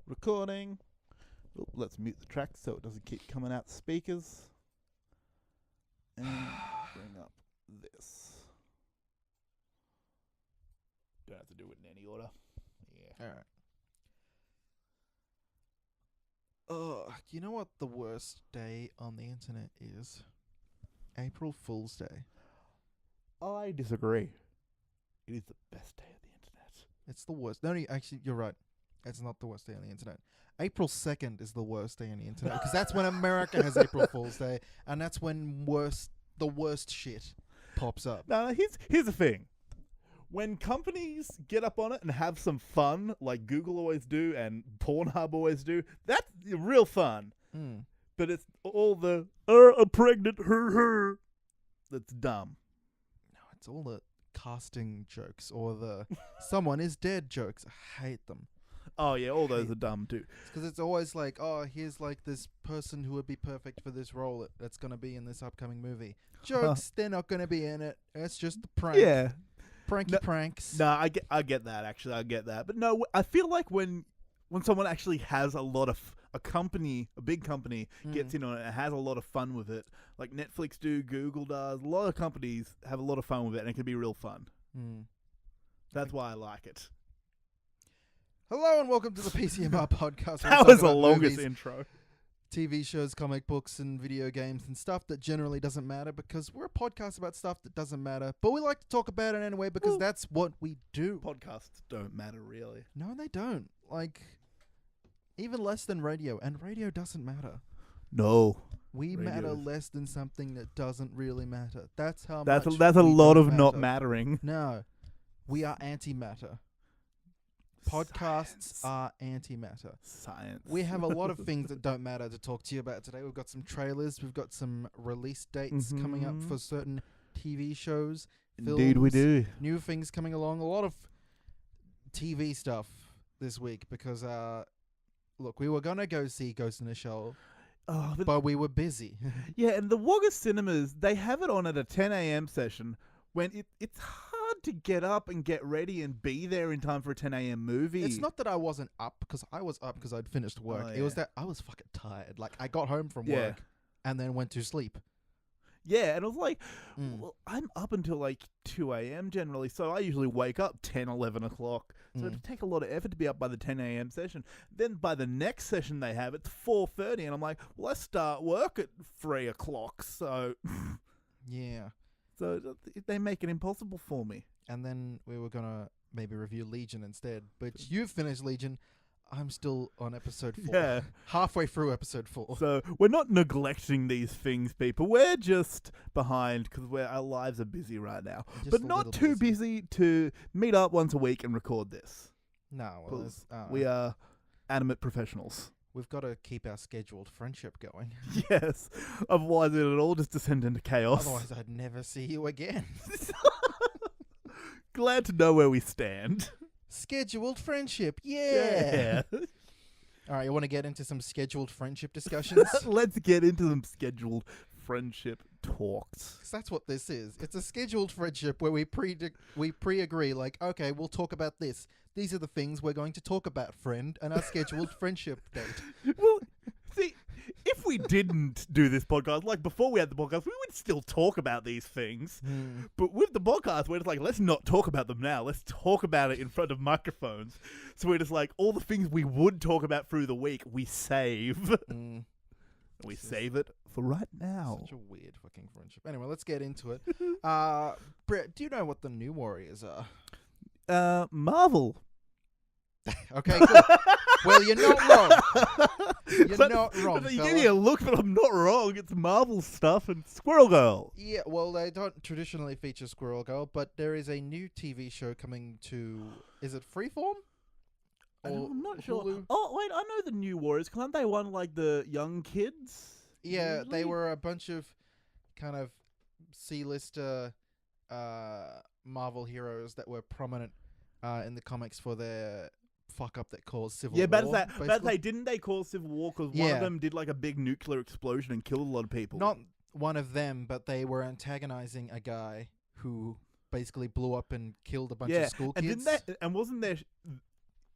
Recording. Oop, let's mute the track so it doesn't keep coming out the speakers. And bring up this. Don't have to do it in any order. Yeah. Alright. Oh, you know what the worst day on the internet is? April Fool's Day. I disagree. It is the best day of the internet. It's the worst. No, actually, you're right. It's not the worst day on the internet. April 2nd is the worst day on the internet because that's when America has April Fool's Day, and that's when the worst shit pops up. Now, here's the thing. When companies get up on it and have some fun, like Google always do and Pornhub always do, that's real fun. Mm. But it's all the, I'm pregnant, her. That's dumb. No, it's all the casting jokes or the someone is dead jokes. I hate them. Oh, yeah, all those are dumb, too. Because it's always like, oh, here's like this person who would be perfect for this role that's going to be in this upcoming movie. Jokes, they're not going to be in it. It's just the prank. Yeah. Pranks. No, I get that, actually. I get that. But no, I feel like when someone actually has a big company, gets in on it and has a lot of fun with it, like Netflix do, Google does, a lot of companies have a lot of fun with it, and it can be real fun. That's why I like it. Hello and welcome to the PCMR podcast. That was the longest intro. TV shows, comic books, and video games and stuff that generally doesn't matter because we're a podcast about stuff that doesn't matter. But we like to talk about it anyway because that's what we do. Podcasts don't matter, really. No, they don't. Like, even less than radio. And radio doesn't matter. No. We Radio matter is- less than something that doesn't really matter. That's how That's much a we lot don't of not matter. mattering. No. We are antimatter. Podcasts Science. are antimatter. Science. We have a lot of things that don't matter to talk to you about today. We've got some trailers. We've got some release dates coming up for certain TV shows. Indeed we do. New things coming along. A lot of TV stuff this week because, look, we were going to go see Ghost in the Shell, Oh, but we were busy. yeah, and the Wagga Cinemas, they have it on at a 10 a.m. session when it's hard to get up and get ready and be there in time for a 10 a.m. movie. It's not that I wasn't up because I was up because I'd finished work. Oh, It was yeah. that I was fucking tired. Like, I got home from Yeah. work and then went to sleep. Yeah, and I was like, well, I'm up until like 2 a.m. generally, so I usually wake up 10, 11 o'clock. So it'd take a lot of effort to be up by the 10 a.m. session. Then by the next session they have, it's 4:30, and I'm like, well, I start work at 3 o'clock, so... Yeah. So they make it impossible for me. And then we were going to maybe review Legion instead. But you finished Legion. I'm still on episode 4. Yeah. Halfway through episode 4. So we're not neglecting these things, people. We're just behind because our lives are busy right now. Just But a not little too busy to meet up once a week and record this. No, well, 'Cause we are animate professionals. we've got to keep our scheduled friendship going. Yes. Otherwise it'll all just descend into chaos. Otherwise, I'd never see you again. Glad to know where we stand. Scheduled friendship. Yeah. Yeah. All right, you want to get into some scheduled friendship discussions? Let's get into some scheduled friendship talks. 'Cause that's what this is. It's a scheduled friendship where we pre-agree, like, okay, we'll talk about this. These are the things we're going to talk about, friend, and our scheduled friendship date. Well, see, if we didn't do this podcast, like before we had the podcast, we would still talk about these things. But with the podcast, we're just like, let's not talk about them now. Let's talk about it in front of microphones. So we're just like, all the things we would talk about through the week, we save. We save it for right now. Such a weird fucking friendship. Anyway, let's get into it. Brett, do you know what the New Warriors are? Marvel. Okay, cool. Well, you're not wrong. You're not wrong, You fella. gave me a look, but I'm not wrong. It's Marvel stuff and Squirrel Girl. Yeah, well, they don't traditionally feature Squirrel Girl, but there is a new TV show coming to... Is it Freeform? I'm not sure. Hulu? Oh, wait, I know the New Warriors. Aren't they one like the young kids? Yeah, they usually? were a bunch of kind of C-lister Marvel heroes that were prominent in the comics for their fuck-up that caused Civil War. Yeah, but basically. didn't they call Civil War because one Yeah. of them did like a big nuclear explosion and killed a lot of people? Not one of them, but they were antagonizing a guy who basically blew up and killed a bunch of school and kids. wasn't there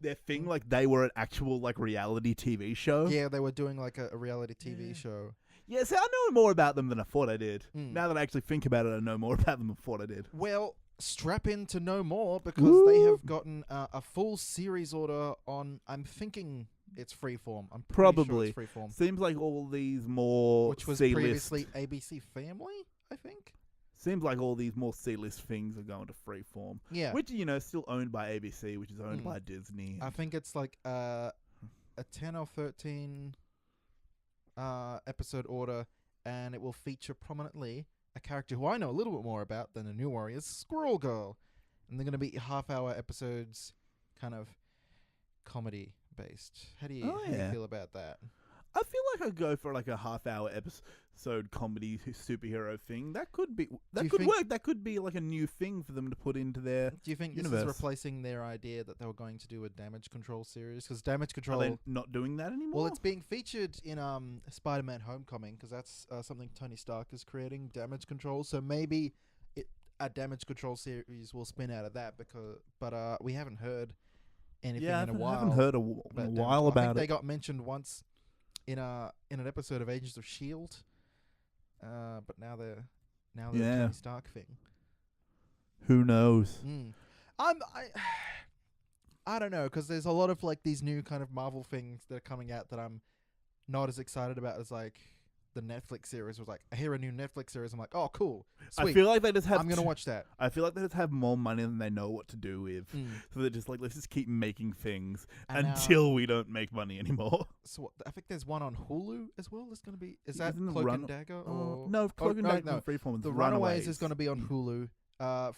their thing, like they were an actual like reality TV show. Yeah, they were doing like a reality TV show. Yeah, so I know more about them than I thought I did. Mm. Now that I actually think about it, I know more about them than I thought I did. Well, strap in to know more because they have gotten a full series order on. I'm thinking it's Freeform. I'm pretty Probably. sure it's Freeform, Seems like all these more which was C-list. previously ABC Family, I think. Seems like all these more C-list things are going to Freeform. Yeah, Which, is still owned by ABC, which is owned by Disney. I think it's like a 10 or 13 episode order, and it will feature prominently a character who I know a little bit more about than the New Warriors, Squirrel Girl. And they're going to be half-hour episodes, kind of comedy-based. How do you feel about that? I feel like I'd go for like a half-hour episode comedy superhero thing. That could be work. That could be like a new thing for them to put into their Do you think universe. This is replacing their idea that they were going to do a Damage Control series? Because Damage Control... Are they not doing that anymore? Well, it's being featured in Spider-Man Homecoming, because that's something Tony Stark is creating, Damage Control. So maybe a Damage Control series will spin out of that, but we haven't heard anything in a while. I haven't heard in a while about I think it. they got mentioned once in an episode of Agents of S.H.I.E.L.D., but now they're a Tony Stark thing. Who knows? I don't know, because there's a lot of like these new kind of Marvel things that are coming out that I'm not as excited about as like the Netflix series was like. I hear a new Netflix series, I'm like, oh, cool, sweet. I feel like they just have. I'm gonna watch that. I feel like they just have more money than they know what to do with, so they're just like, let's just keep making things until we don't make money anymore. So I think there's one on Hulu as well. That's gonna be. Is that Isn't Cloak and Dagger? No, Cloak and Dagger no. and Freeform. The Runaways is gonna be on Hulu.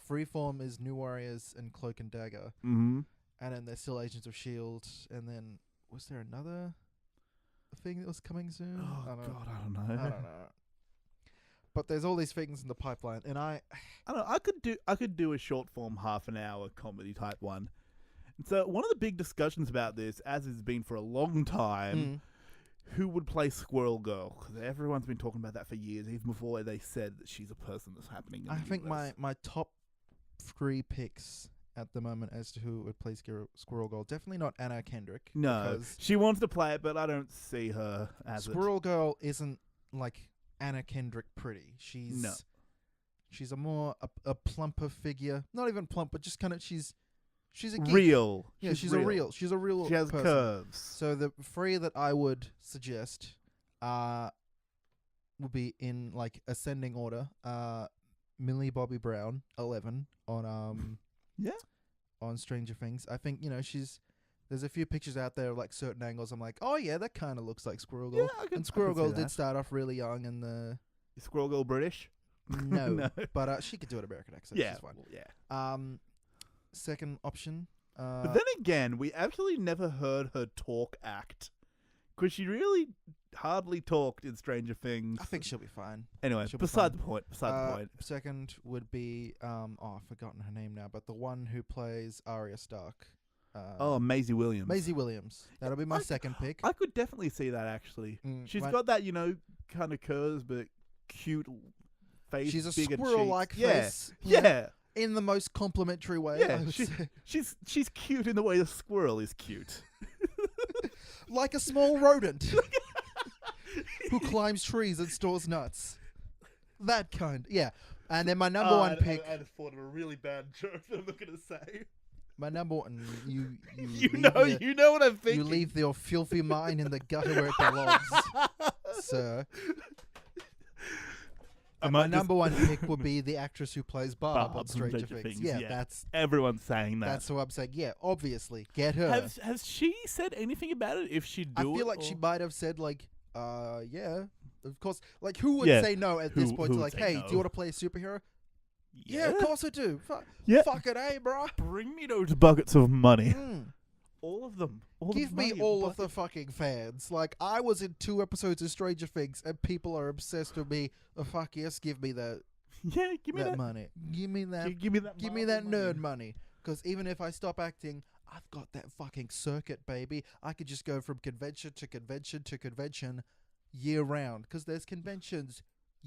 Freeform is New Warriors and Cloak and Dagger. Mm-hmm. And then there's still Agents of S.H.I.E.L.D. And then was there another thing that was coming soon? Oh, God, I don't I don't know. But there's all these things in the pipeline, and I don't know. I could do a short form half an hour comedy type one. And so one of the big discussions about this, as it's been for a long time, who would play Squirrel Girl? Because everyone's been talking about that for years, even before they said that she's a person that's happening. In I the think universe. my top 3 picks at the moment as to who would play Squirrel Girl, definitely not Anna Kendrick. No, she wants to play it, but I don't see her as Squirrel Girl isn't like Anna Kendrick pretty. She's a more a plumper figure. Not even plump, but just kind of she's a geek. Real. Yeah, she's a real. She has person. Curves. So the 3 that I would suggest would be in like ascending order. Millie Bobby Brown, 11 on on Stranger Things. I think there's a few pictures out there of like certain angles. I'm like, oh yeah, that kind of looks like Squirrel Girl. Yeah, and Squirrel Girl did start off really young, and Is Squirrel Girl British? No, No. But she could do an American accent. Yeah, She's fine. well, yeah. Second option. But then again, we actually never heard her talk act, because she really hardly talked in Stranger Things. I think she'll be fine. Anyway, beside the point. Second would be I've forgotten her name now, but the one who plays Arya Stark. Maisie Williams. Maisie Williams. That'll be my second pick. I could definitely see that, actually. She's right. got that, kind of curves, but cute face. She's a bigger squirrel-like cheeks. face. Yeah. In the most complimentary way. Yeah. She's cute in the way the squirrel is cute. Like a small rodent who climbs trees and stores nuts. That kind. Yeah. And then my number one pick. I just thought of a really bad joke that I'm not going to say. My number one, you know what I'm thinking. You leave your filthy mind in the gutter where it belongs, sir. And my number one pick would be the actress who plays Barb on Stranger Things. Yeah, that's everyone's saying that. That's who I'm saying. Yeah, obviously, get her. Has she said anything about it? If she'd do it, I feel like she might have said like, yeah, of course. Like, who would say no at this point? Like, hey, do you want to play a superhero? Yeah, of course I do. Fuck it, eh, bro? Bring me those buckets of money. All of them. Give me all of the fucking fans. Like, I was in 2 episodes of Stranger Things, and people are obsessed with me. Oh, fuck yes, give me that. Yeah, give me that money. Give me that. Give me that. Give me that nerd money. Because even if I stop acting, I've got that fucking circuit, baby. I could just go from convention to convention to convention year round. Because there's conventions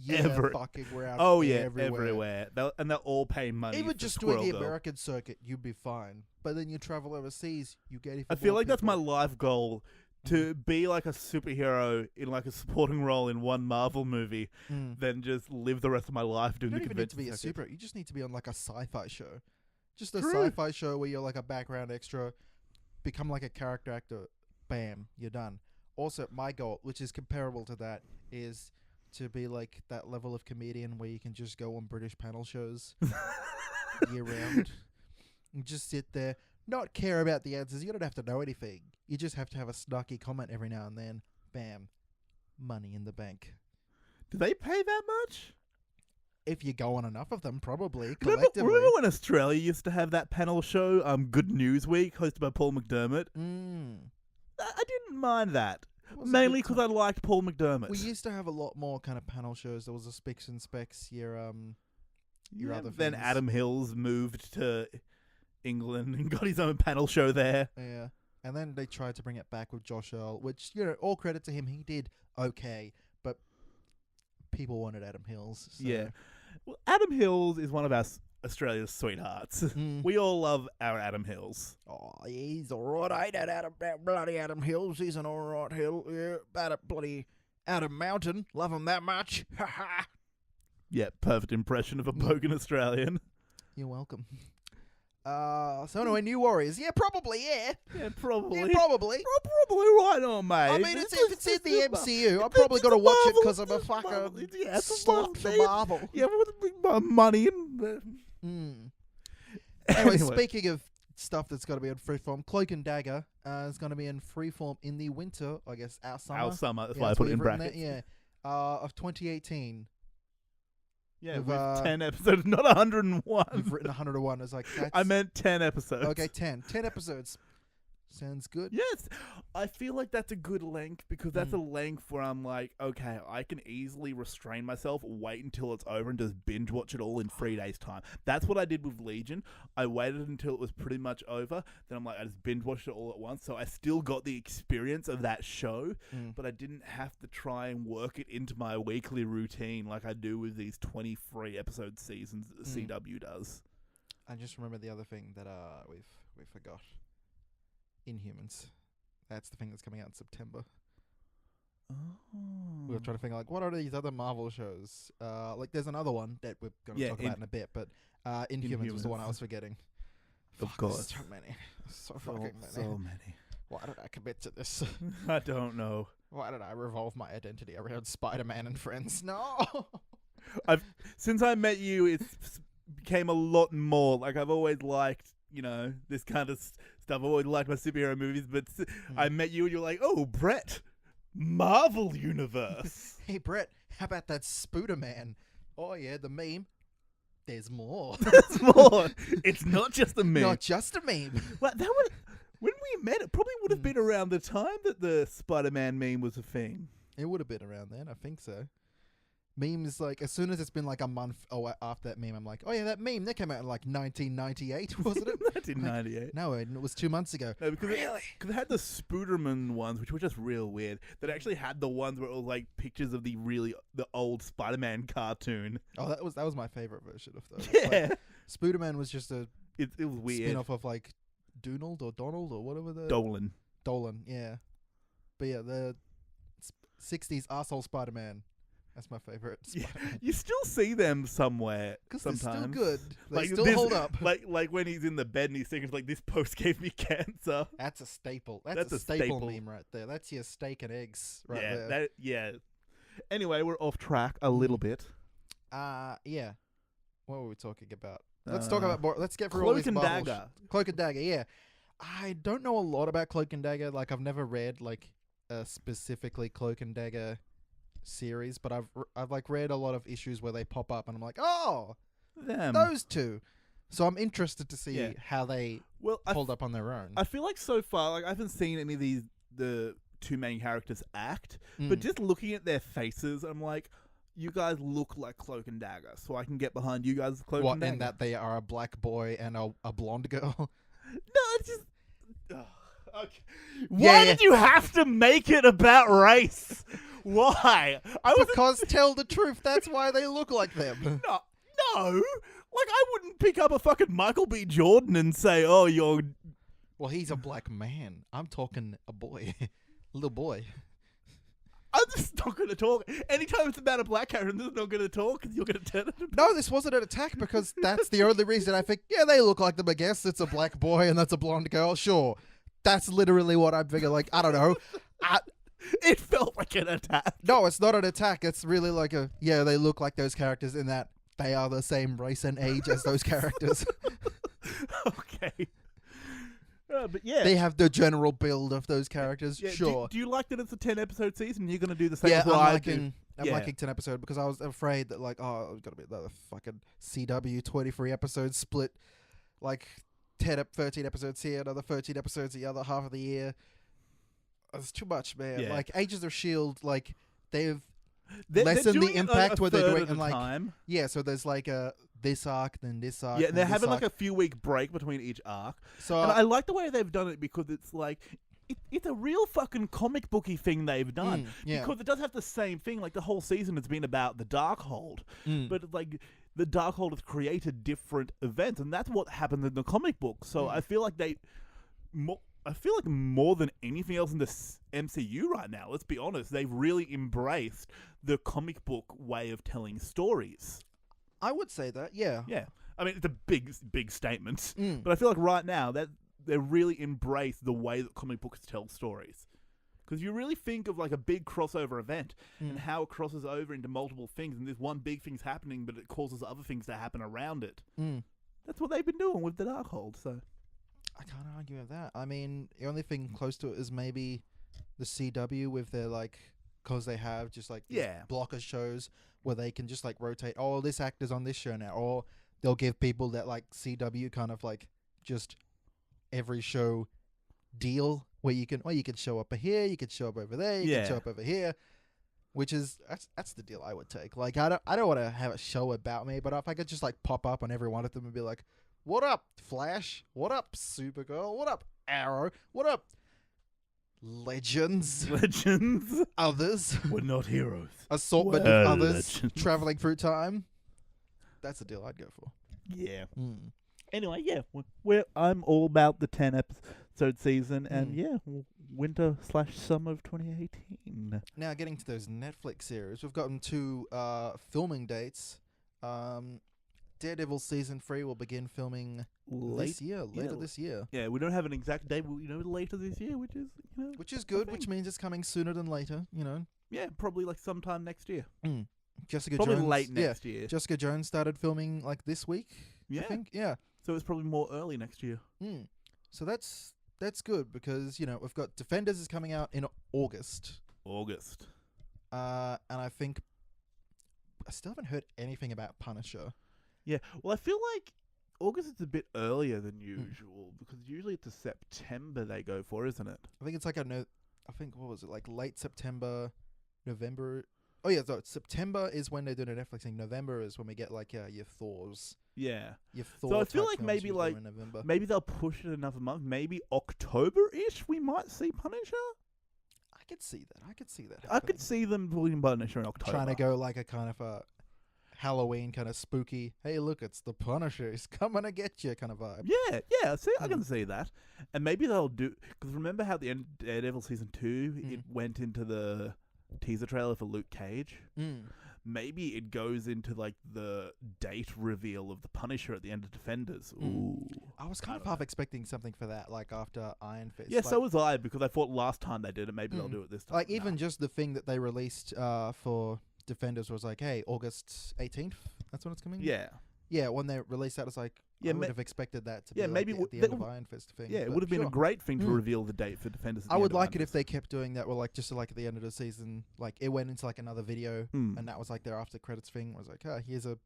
Ever. fucking around. Oh yeah, everywhere. They're all paying money. Even for just doing Squirrel the Girl. American circuit, you'd be fine. But then you travel overseas, you get it. I feel like that's my life goal. To be like a superhero in like a supporting role in one Marvel movie, then just live the rest of my life doing You the don't even need to be a convention circuit. superhero. You just need to be on like a sci-fi show. Just a True. sci-fi show where you're like a background extra, become like a character actor. Bam, you're done. Also, my goal, which is comparable to that, is to be like that level of comedian where you can just go on British panel shows year round and just sit there, not care about the answers. You don't have to know anything. You just have to have a snarky comment every now and then. Bam, money in the bank. Do they pay that much? If you go on enough of them, probably Remember collectively. when Australia used to have that panel show, Good News Week, hosted by Paul McDermott? I didn't mind that. It was a Mainly good because time. I liked Paul McDermott. We used to have a lot more kind of panel shows. There was a Specs and Specs, your other Then things. Adam Hills moved to England and got his own panel show there. Yeah. And then they tried to bring it back with Josh Earl, which, all credit to him, he did okay, but people wanted Adam Hills. So. Yeah. Well, Adam Hills is one of our Australia's sweethearts. We all love our Adam Hills. Oh, he's alright, ain't that bloody Adam Hills? He's an alright hill. Yeah, about a bloody Adam Mountain. Love him that much. Ha ha. Yeah, perfect impression of a bogan Australian. You're welcome. So anyway, New Warriors. Yeah, probably, yeah. Yeah, probably. Yeah, probably. Probably right on, mate. I mean, if it's in the MCU, I've probably got to watch it because I'm a fucking slut for Marvel. Yeah, with my money and... Anyway, speaking of stuff that's got to be on Freeform, Cloak and Dagger is going to be in Freeform in the winter, I guess, our summer. Our summer, that's Yeah, why I put it in we've written brackets. that, yeah. Of 2018. Yeah, With, with 10 episodes, not 101. You've written 101. It's like, that's... I meant 10 episodes. Okay, 10. 10 episodes. Sounds good. Yes, I feel like that's a good length because that's a length where I'm like, okay, I can easily restrain myself, wait until it's over, and just binge watch it all in 3 days' time. That's what I did with Legion. I waited until it was pretty much over. Then I'm like, I just binge watched it all at once. So I still got the experience of that show, but I didn't have to try and work it into my weekly routine like I do with these 23 episode seasons that the CW does. I just remember the other thing that we forgot. Inhumans. That's the thing that's coming out in September. Oh. We were trying to think, like, what are these other Marvel shows? Like, there's another one that we're going to talk about in a bit, but Inhumans was the one I was forgetting. Of course. So many. So fucking many. So many. Why did I commit to this? I don't know. Why did I revolve my identity around Spider-Man and friends? No! Since I met you, it's became a lot more. Like, I've always liked, this kind of stuff. I've always liked my superhero movies, but I met you and you're like, oh, Brett, Marvel Universe. Hey, Brett, how about that Spooderman? Oh, yeah, the meme. There's more. There's more. It's not just a meme. Not just a meme. Well, when we met, it probably would have been around the time that the Spider-Man meme was a thing. It would have been around then, I think so. Memes, like, as soon as it's been like a month after that meme, I'm like, oh yeah, that meme, that came out in like 1998, wasn't it? 1998. Like, no, it was 2 months ago. No, because Really? Because it had the Spooderman ones, which were just real weird. That actually had the ones where it was like pictures of the old Spider-Man cartoon. Oh, that was my favorite version of those. Yeah. Like, Spooderman was just a It was weird. spin-off of like Donald or whatever the... Dolan. Dolan, yeah. But yeah, the 60s arsehole Spider-Man. That's my favorite Spider-Man. You still see them somewhere Because they're sometimes. still good. They Like still this- hold up. Like when he's in the bed and he's thinking like, this post gave me cancer. That's a staple. That's That's a a staple staple. meme right there. That's your steak and eggs right yeah, there. yeah. Anyway, we're off track a little bit. Yeah. What were we talking about? Let's talk about more. Let's get through all Cloak these and Marvel Dagger. Cloak and Dagger, yeah. I don't know a lot about Cloak and Dagger. Like, I've never read like a specifically Cloak and Dagger series, but I've like read a lot of issues where they pop up, and I'm like, oh, Them. those two. So I'm interested to see Yeah. how they Well, hold up on their own. I feel like so far, like I haven't seen any of the two main characters act, but just looking at their faces, I'm like, you guys look like Cloak and Dagger, so I can get behind you guys' Cloak what and Dagger. in that they are a black boy and a blonde girl. No, it's just. Okay. Why did you have to make it about race? Why? I was Because tell the truth, that's why they look like them. no. Like I wouldn't pick up a fucking Michael B. Jordan and say, "Oh, you're." Well, he's a black man. I'm talking a boy, little boy. I'm just not going to talk. Anytime it's about a black character, I'm just not going to talk. You're going to turn it. No, this wasn't an attack because that's the only reason I think. Yeah, they look like them. I guess it's a black boy and that's a blonde girl. Sure, that's literally what I'm thinking. Like I don't know. It felt like an attack. No, it's not an attack. It's really like a they look like those characters in that they are the same race and age as those characters. Okay. But yeah. They have the general build of those characters. Yeah, sure. Do you like that it's a 10-episode season? You're going to do the same Yeah, as what I do? I'm liking 10 episode because I was afraid that like, oh, it's got to be another fucking CW 23 episodes split, like 13 episodes here, another 13 episodes the other half of the year. It's too much, man. Yeah. Like Agents of S.H.I.E.L.D., like they've They're lessened the doing impact what they're third doing, at and a like time. so there's like this arc, then this arc. Yeah, then they're this having arc. like a few week break between each arc. So And I like the way they've done it because it's like it's a real fucking comic booky thing they've done. yeah. Because it does have the same thing. Like the whole season has been about the Darkhold, but like the Darkhold has created different events, and that's what happened in the comic book. So I feel like more than anything else in the MCU right now, let's be honest, they've really embraced the comic book way of telling stories. I would say that, yeah. Yeah. I mean, it's a big statement, but I feel like right now that they really embrace the way that comic books tell stories. Because you really think of like a big crossover event and how it crosses over into multiple things, and this one big thing's happening, but it causes other things to happen around it. That's what they've been doing with the Darkhold, so... I can't argue with that. I mean, the only thing close to it is maybe the CW with their like, because they have just like these blocker shows where they can just like rotate. Oh, this actor's on this show now, or they'll give people that like CW kind of like just every show deal where you can show up here, you can show up over there, you can show up over here, which is that's the deal I would take. Like I don't want to have a show about me, but if I could just like pop up on every one of them and be like, what up, Flash? What up, Supergirl? What up, Arrow? What up, Legends? Others? We're not heroes. Assortment of others traveling through time. That's the deal I'd go for. Yeah. Anyway, yeah, I'm all about the 10-episode season, and winter/summer of 2018. Now, getting to those Netflix series, we've gotten 2 filming dates. Daredevil season 3 will begin filming later this year. Yeah, we don't have an exact date, but later this year, which is good, which means it's coming sooner than later. Yeah, probably like sometime next year. Jessica probably Jones, late next year. Jessica Jones started filming like this week. Yeah, I think. Yeah, so it's probably more early next year. So that's good because we've got Defenders is coming out in August. And I think I still haven't heard anything about Punisher. Yeah, well, I feel like August is a bit earlier than usual because usually it's a September they go for, isn't it? I think it's like what was it, like late September, November. Oh yeah, so September is when they're doing a Netflix thing. November is when we get like your Thors. Yeah. Your Thor. So I feel type like films maybe they'll push it another month. Maybe October-ish we might see Punisher. I could see that. happening. I could see them putting Punisher in October. Trying to go like a kind of a Halloween kind of spooky, hey look, it's the Punisher, he's coming to get you kind of vibe. Yeah, see, I can see that. And maybe they'll do, because remember how the end Daredevil season 2 it went into the teaser trailer for Luke Cage? Maybe it goes into like the date reveal of the Punisher at the end of Defenders. Ooh, I was kind of half expecting something for that, like after Iron Fist. Yeah, so was I, because I thought last time they did it, maybe they'll do it this time. Like even just the thing that they released for Defenders was like, hey, August 18th, that's when it's coming? Yeah, when they released that, it's like, I would have expected that to be maybe like the end of Iron Fist thing. Yeah, it would have been a great thing to reveal the date for Defenders. I would like it if they kept doing that, or like just like at the end of the season, like it went into like another video, and that was like their after credits thing. I was like, here's a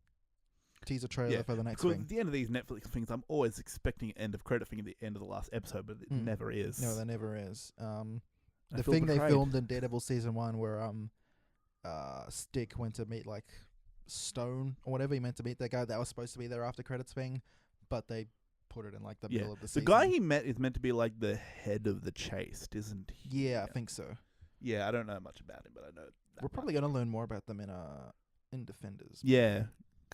teaser trailer for the next thing. At the end of these Netflix things, I'm always expecting an end of credit thing at the end of the last episode, but it never is. No, there never is. The thing they filmed in Daredevil season 1 where Stick went to meet like Stone or whatever, he meant to meet that guy that was supposed to be their after credits thing, but they put it in like the middle of the season. The guy he met is meant to be like the head of the Chaste, isn't he? Yeah, I think so. Yeah, I don't know much about him, but I know that We're probably gonna learn more about them in Defenders. Yeah.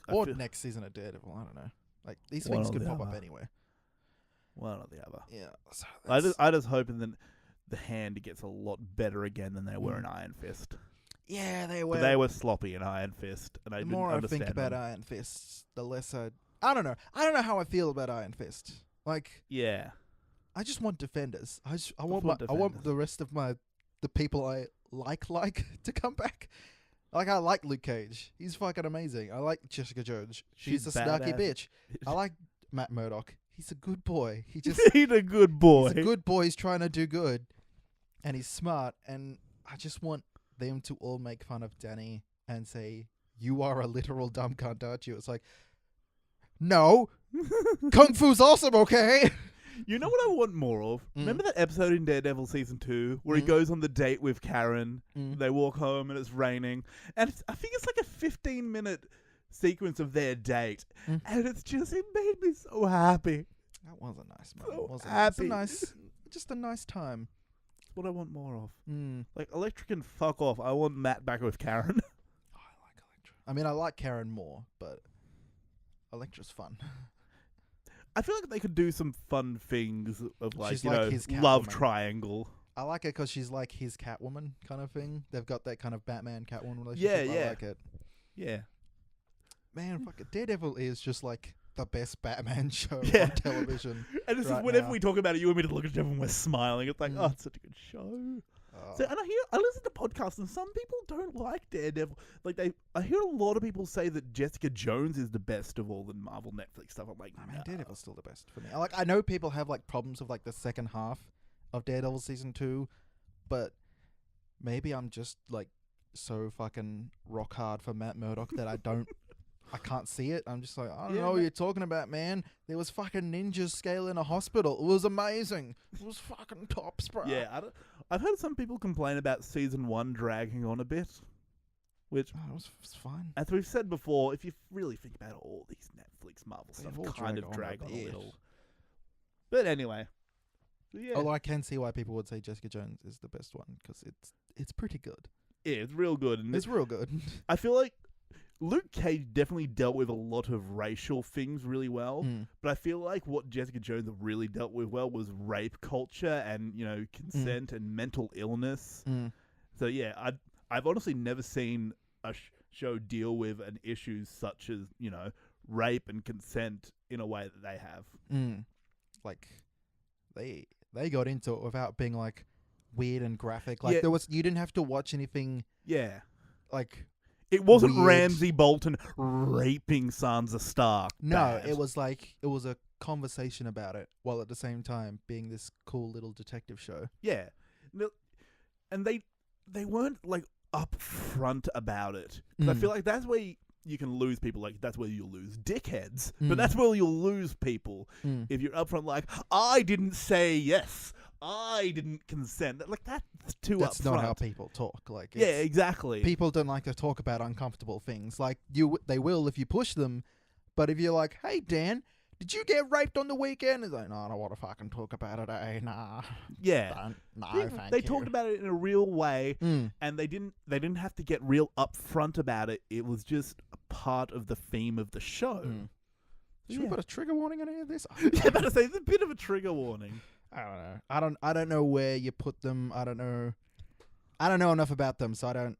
Or next season of Daredevil. I don't know. Like these One things or could the pop up other. anywhere. One or the other. Yeah. So I just hoping that the Hand gets a lot better again than they were in Iron Fist. yeah, they were. But they were sloppy in Iron Fist, and I The didn't more I understand think about them. Iron Fist, the less I don't know. I don't know how I feel about Iron Fist. Like Yeah. I just want Defenders. I want want I want Defenders. the rest of the people I like to come back. Like I like Luke Cage. He's fucking amazing. I like Jessica Jones. She's a snarky badass. bitch. I like Matt Murdock. He's a good boy. He just He's a good boy. he's a good boy. He's trying to do good, and he's smart. And I just want them to all make fun of Danny and say, "You are a literal dumb cunt, aren't you?" It's like, no, Kung Fu's awesome, okay? You know what I want more of? Remember that episode in Daredevil Season 2 where he goes on the date with Karen? They walk home and it's raining. And I think it's like a 15-minute sequence of their date. And it made me so happy. That was a nice So moment, wasn't happy. it? Just a nice time. That's what I want more of. Mm. Like, Electric can fuck off. I want Matt back with Karen. Oh, I like Elektra. I mean, I like Karen more, but Elektra's fun. I feel like they could do some fun things of like, She's you like know, his love Catwoman. triangle. I like it because she's like his Catwoman kind of thing. They've got that kind of Batman-Catwoman relationship. Yeah. I like it. Yeah. Man, fuck it. Daredevil is just like the best Batman show Yeah. on television. And this right is whenever now. we talk about it, you and me to look at each other and we're smiling. It's like, oh, it's such a good show. So, and I listen to podcasts, and some people don't like Daredevil. Like I hear a lot of people say that Jessica Jones is the best of all the Marvel Netflix stuff. I'm like, I mean, nah. Daredevil's still the best for me. I know people have like problems with like the second half of Daredevil season 2, but maybe I'm just like so fucking rock hard for Matt Murdock that I can't see it. I'm just like, I don't know what you're talking about, man. There was fucking ninjas scaling a hospital. It was amazing. It was fucking tops, bro. Yeah, I've heard some people complain about season 1 dragging on a bit, which, Oh, it was fine. as we've said before, if you really think about it, all these Netflix Marvel stuff all kind drag of on a drag on a bit. little. But anyway, yeah, Although I can see why people would say Jessica Jones is the best one because it's pretty good. yeah, it's real good. And It's real good. I feel like Luke Cage definitely dealt with a lot of racial things really well, but I feel like what Jessica Jones really dealt with well was rape culture and, you know, consent and mental illness. So yeah, I've honestly never seen a show deal with an issue such as, you know, rape and consent in a way that they have. Like they got into it without being like weird and graphic. Like Yeah. you didn't have to watch anything Yeah. like. It wasn't Weird. Ramsay Bolton raping Sansa Stark. No, bad. it was a conversation about it, while at the same time being this cool little detective show. Yeah. And they weren't like upfront about it. 'Cause I feel like that's where you can lose people. Like, that's where you'll lose dickheads. But that's where you'll lose people. If you're upfront like, I didn't say yes. I didn't consent. Like, that's too That's upfront. not how people talk. Like, Yeah, it's- exactly. people don't like to talk about uncomfortable things. Like they will if you push them, but if you're like, "Hey Dan, did you get raped on the weekend?" It's like, "No, I don't want to fucking talk about it. Nah, Yeah. no, thank They you." talked about it in a real way, and they didn't have to get real upfront about it. It was just a part of the theme of the show. Should we put a trigger warning on any of this? Yeah, but I say it's a bit of a trigger warning. I don't know. I don't know where you put them. I don't know enough about them, so I don't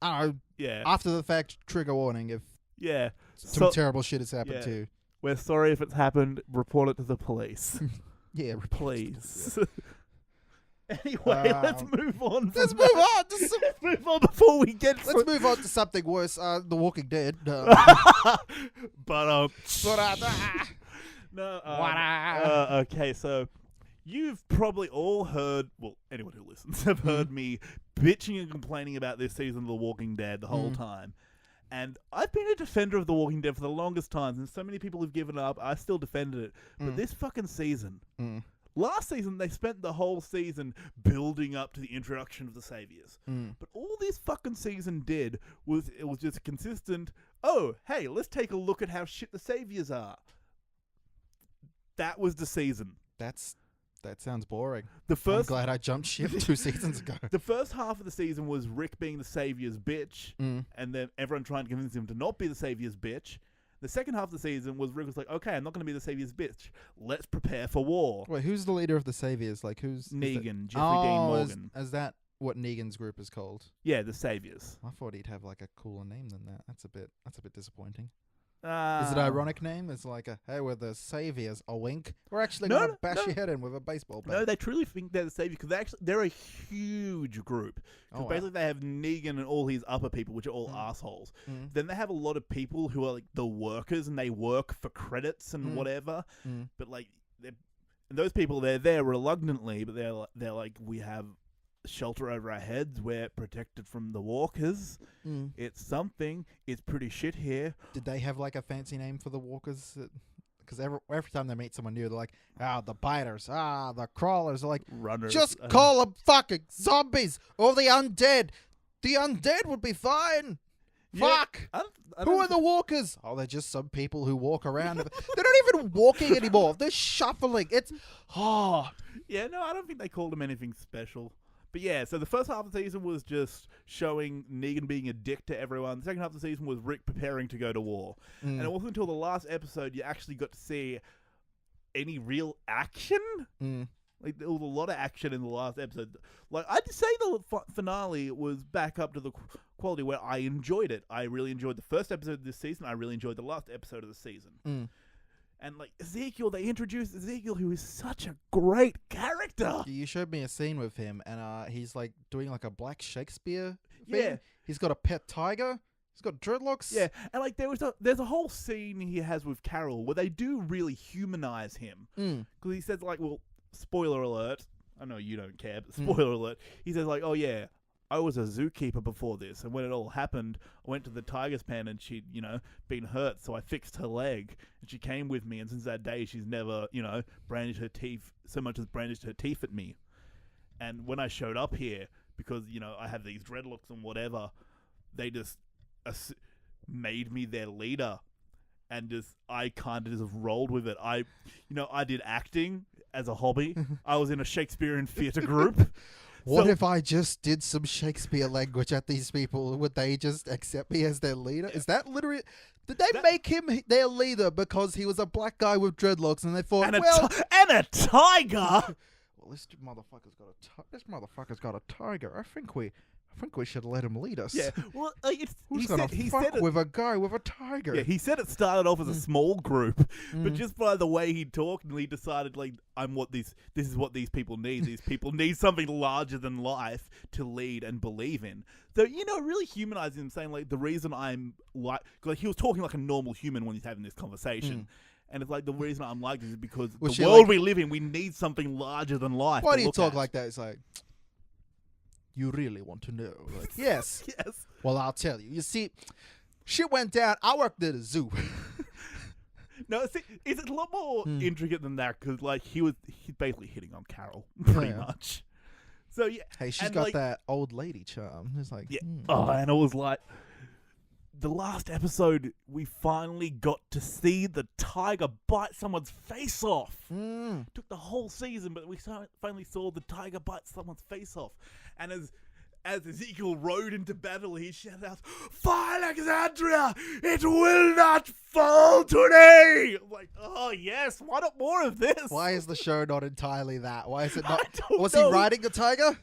know. Yeah, After the fact, trigger warning if yeah. some terrible shit has happened yeah. to you. We're sorry if it's happened. Report it to the police, Yeah, please. Anyway, let's move on. Let's from move that. on. Let's move on before we get. Let's move on to something worse. The Walking Dead. But no. Okay, so you've probably all heard. Well, anyone who listens have heard me bitching and complaining about this season of The Walking Dead the whole time. And I've been a defender of The Walking Dead for the longest time, and so many people have given up. I still defended it. But this fucking season, last season, they spent the whole season building up to the introduction of the Saviors. But all this fucking season did was it was just consistent, oh, hey, let's take a look at how shit the Saviors are. That was the season. That's That sounds boring. The I'm first glad I jumped ship 2 seasons ago. the first half of the season was Rick being the savior's bitch, Mm. and then everyone trying to convince him to not be the savior's bitch. The second half of the season was Rick was like, okay, I'm not going to be the savior's bitch. Let's prepare for war. Wait, who's the leader of the Saviors? Like, who's... Negan, Jeffrey Dean Morgan. Is that what Negan's group is called? Yeah, the saviors. I thought he'd have, like, a cooler name than that. That's a bit disappointing. Is Ah. it an ironic name? It's like hey, we're the Saviors, a wink. We're actually No, going to bash no. your head in with a baseball bat. No, they truly think they're the savior because they're a huge group. Because Oh, wow. basically they have Negan and all his upper people, which are all assholes. Mm. Then they have a lot of people who are like the workers and they work for credits and Mm. whatever. Mm. But like, those people, they're there reluctantly, but they're like, we have shelter over our heads. We're protected from the walkers. Mm. It's something. It's pretty shit here. Did they have like a fancy name for the walkers? Because every time they meet someone new, they're like, the biters, the crawlers. They're like, Runners. just call them fucking zombies or the undead. The undead would be fine. Yeah, Fuck. I Who don't are the walkers? Oh, they're just some people who walk around. They're not even walking anymore. They're shuffling. It's Yeah, no, I don't think they called him anything special. But yeah, so the first half of the season was just showing Negan being a dick to everyone. The second half of the season was Rick preparing to go to war. And it wasn't until the last episode you actually got to see any real action. Like, there was a lot of action in the last episode. Like, I'd say the finale was back up to the quality where I enjoyed it. I really enjoyed the first episode of this season. I really enjoyed the last episode of the season. And, like, Ezekiel, they introduced Ezekiel, who is such a great character. You showed me a scene with him, and he's like doing like a black Shakespeare thing. Yeah. He's got a pet tiger. He's got dreadlocks. Yeah, and, like, there's a whole scene he has with Carol where they do really humanize him. Because he says, like, well, spoiler alert. I know you don't care, but spoiler alert. He says, like, oh, yeah, I was a zookeeper before this, and when it all happened, I went to the tiger's pen, and she'd, been hurt, so I fixed her leg, and she came with me, and since that day, she's never, brandished her teeth, so much as brandished her teeth at me. And when I showed up here, because, I have these dreadlocks and whatever, they just made me their leader, and I kind of just rolled with it. I did acting as a hobby. I was in a Shakespearean theatre group. What if I just did some Shakespeare language at these people? Would they just accept me as their leader? Is that literally... Did they make him their leader because he was a black guy with dreadlocks and they thought, and a tiger? Well, this motherfucker's got a tiger. I think we should let him lead us. Yeah, well, Who's gonna fuck with a guy with a tiger? Yeah, he said it started off as a small group, but just by the way he talked, and he decided, like, this is what these people need. These people need something larger than life to lead and believe in. So, really humanizing him, saying, like, the reason I'm like he was talking like a normal human when he's having this conversation. And it's like, the reason I'm like this is because the world we live in, we need something larger than life. Why do you talk like that? It's like, you really want to know? Like, yes. Yes. Well, I'll tell you. You see, shit went down. I worked at a zoo. No, see, it's a lot more intricate than that, because, like, he's basically hitting on Carol, pretty much. So, yeah. Hey, she's got that old lady charm. It's like, yeah. Oh, and it was like, the last episode, we finally got to see the tiger bite someone's face off. Took the whole season, but we finally saw the tiger bite someone's face off. And as Ezekiel rode into battle, he shouted out, "For Alexandria, it will not fall today!" I'm like, oh yes, why not more of this? Why is the show not entirely that? Why is it not? Was know. he riding the tiger?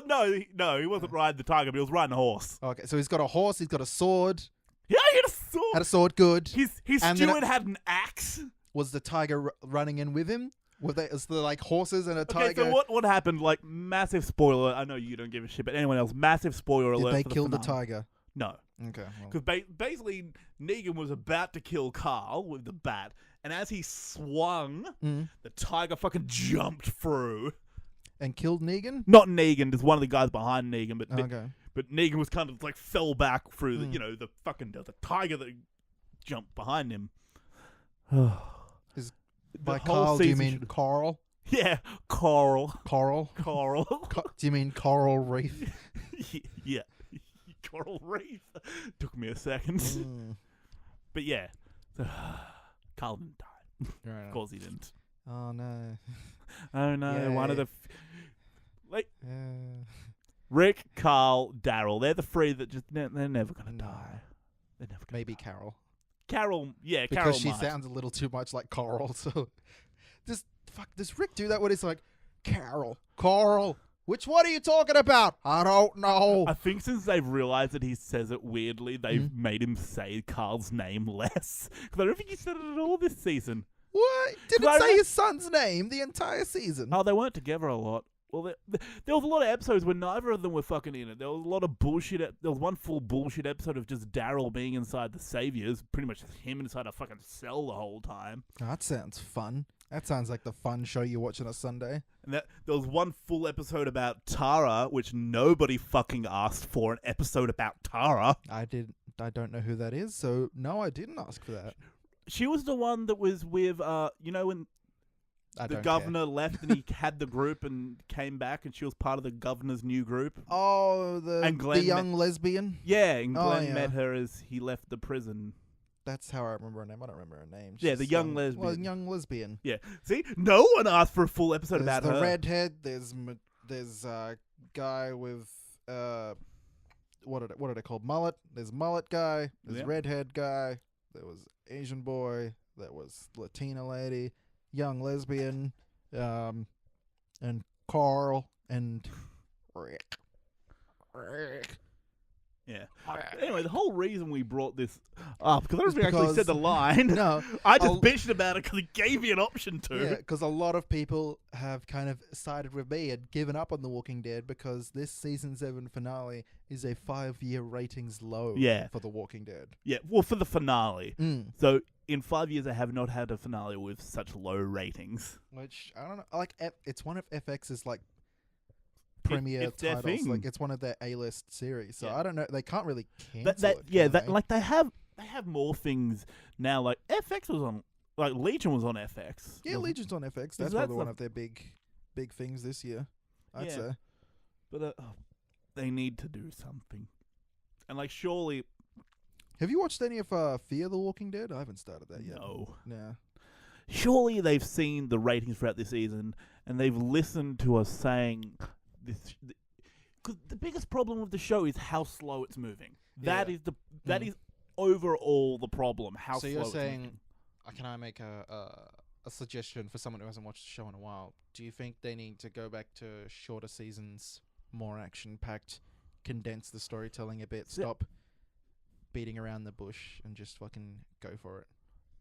No, he wasn't riding the tiger, but he was riding a horse. Okay, so he's got a horse, he's got a sword. Yeah, he had a sword. Had a sword, good. His And steward had an axe. Was the tiger running in with him? Is there like horses and a tiger? Okay, so what happened? Like, massive spoiler. I know you don't give a shit, but anyone else, massive spoiler alert. Did they for kill the finale. tiger? No. Okay. Because basically, Negan was about to kill Carl with the bat, and as he swung, the tiger fucking jumped through. And killed Negan? Not Negan, there's one of the guys behind Negan, but Okay. but Negan was kind of like fell back through the the tiger that jumped behind him. By Carl, do you mean Carl? Yeah, Carl. Carl? Carl. Do you mean Coral Reef? Yeah. Coral Reef. Took me a second. But yeah. So, Carl didn't die. Right. Of course he didn't. Oh no. Oh no, one of Yay. the Uh, Rick, Carl, Daryl. They're the three that just they're never gonna No. die. They're never gonna maybe die. Carol. Carol, yeah, Because Carol she might. sounds a little too much like Coral. So, does Rick do that when he's like, Carl, which one are you talking about? I don't know. I think since they've realized that he says it weirdly, they've Mhm. made him say Carl's name less. Because I don't think he said it at all this season. What? Didn't say his son's name the entire season. Oh, they weren't together a lot. Well, there was a lot of episodes where neither of them were fucking in it. There was a lot of bullshit. There was one full bullshit episode of just Daryl being inside the Saviors, pretty much just him inside a fucking cell the whole time. That sounds fun. That sounds like the fun show you watch on a Sunday. And there was one full episode about Tara, which nobody fucking asked for. An episode about Tara. I don't know who that is, so no, I didn't ask for that. She was the one that was with, when I the don't governor left and he had the group and came back and she was part of the governor's new group. care. Oh, And the Glenn young lesbian. Yeah, and Oh, Glenn yeah. met her as he left the prison. That's how I remember her name. I don't remember her name. Yeah, the She's young Well, lesbian. young lesbian. Yeah, see? No one asked for a full episode There's about the her. redhead. There's a guy with what are they called? Mullet. There's mullet guy. There's Yeah. redhead guy. There was Asian boy. There was Latina lady. Young lesbian. And Carl and Rick. Yeah. Anyway, the whole reason we brought this up, because I don't It's think I actually because- said the line. No, I just I'll- bitched about it because he gave me an option to. yeah, because a lot of people have kind of sided with me and given up on The Walking Dead because this season 7 finale is a 5-year ratings low Yeah. for The Walking Dead. Yeah, well, for the finale. Mm. So, in 5 years, I have not had a finale with such low ratings. Which, I don't know, like, it's one of FX's, like, premiere it's their titles. thing. Like, it's one of their A-list series. So, Yeah. I don't know, they can't really cancel That it. yeah, can that they? like they have more things now. Like FX was on, like Legion was on FX. Yeah, Legion's on FX. That's that's probably one the- of their big things this year, I'd Yeah. say. But they need to do something. And like, surely, Have you watched any of Fear the Walking Dead? I haven't started that yet. no. Yeah. Surely they've seen the ratings throughout this season, and they've listened to us saying this. Because the biggest problem with the show is how slow it's moving. That Yeah. is that is overall the problem. How So slow you're it's saying, moving. can I make a suggestion for someone who hasn't watched the show in a while? Do you think they need to go back to shorter seasons, more action-packed, condense the storytelling a bit, Yeah. stop beating around the bush, and just fucking go for it?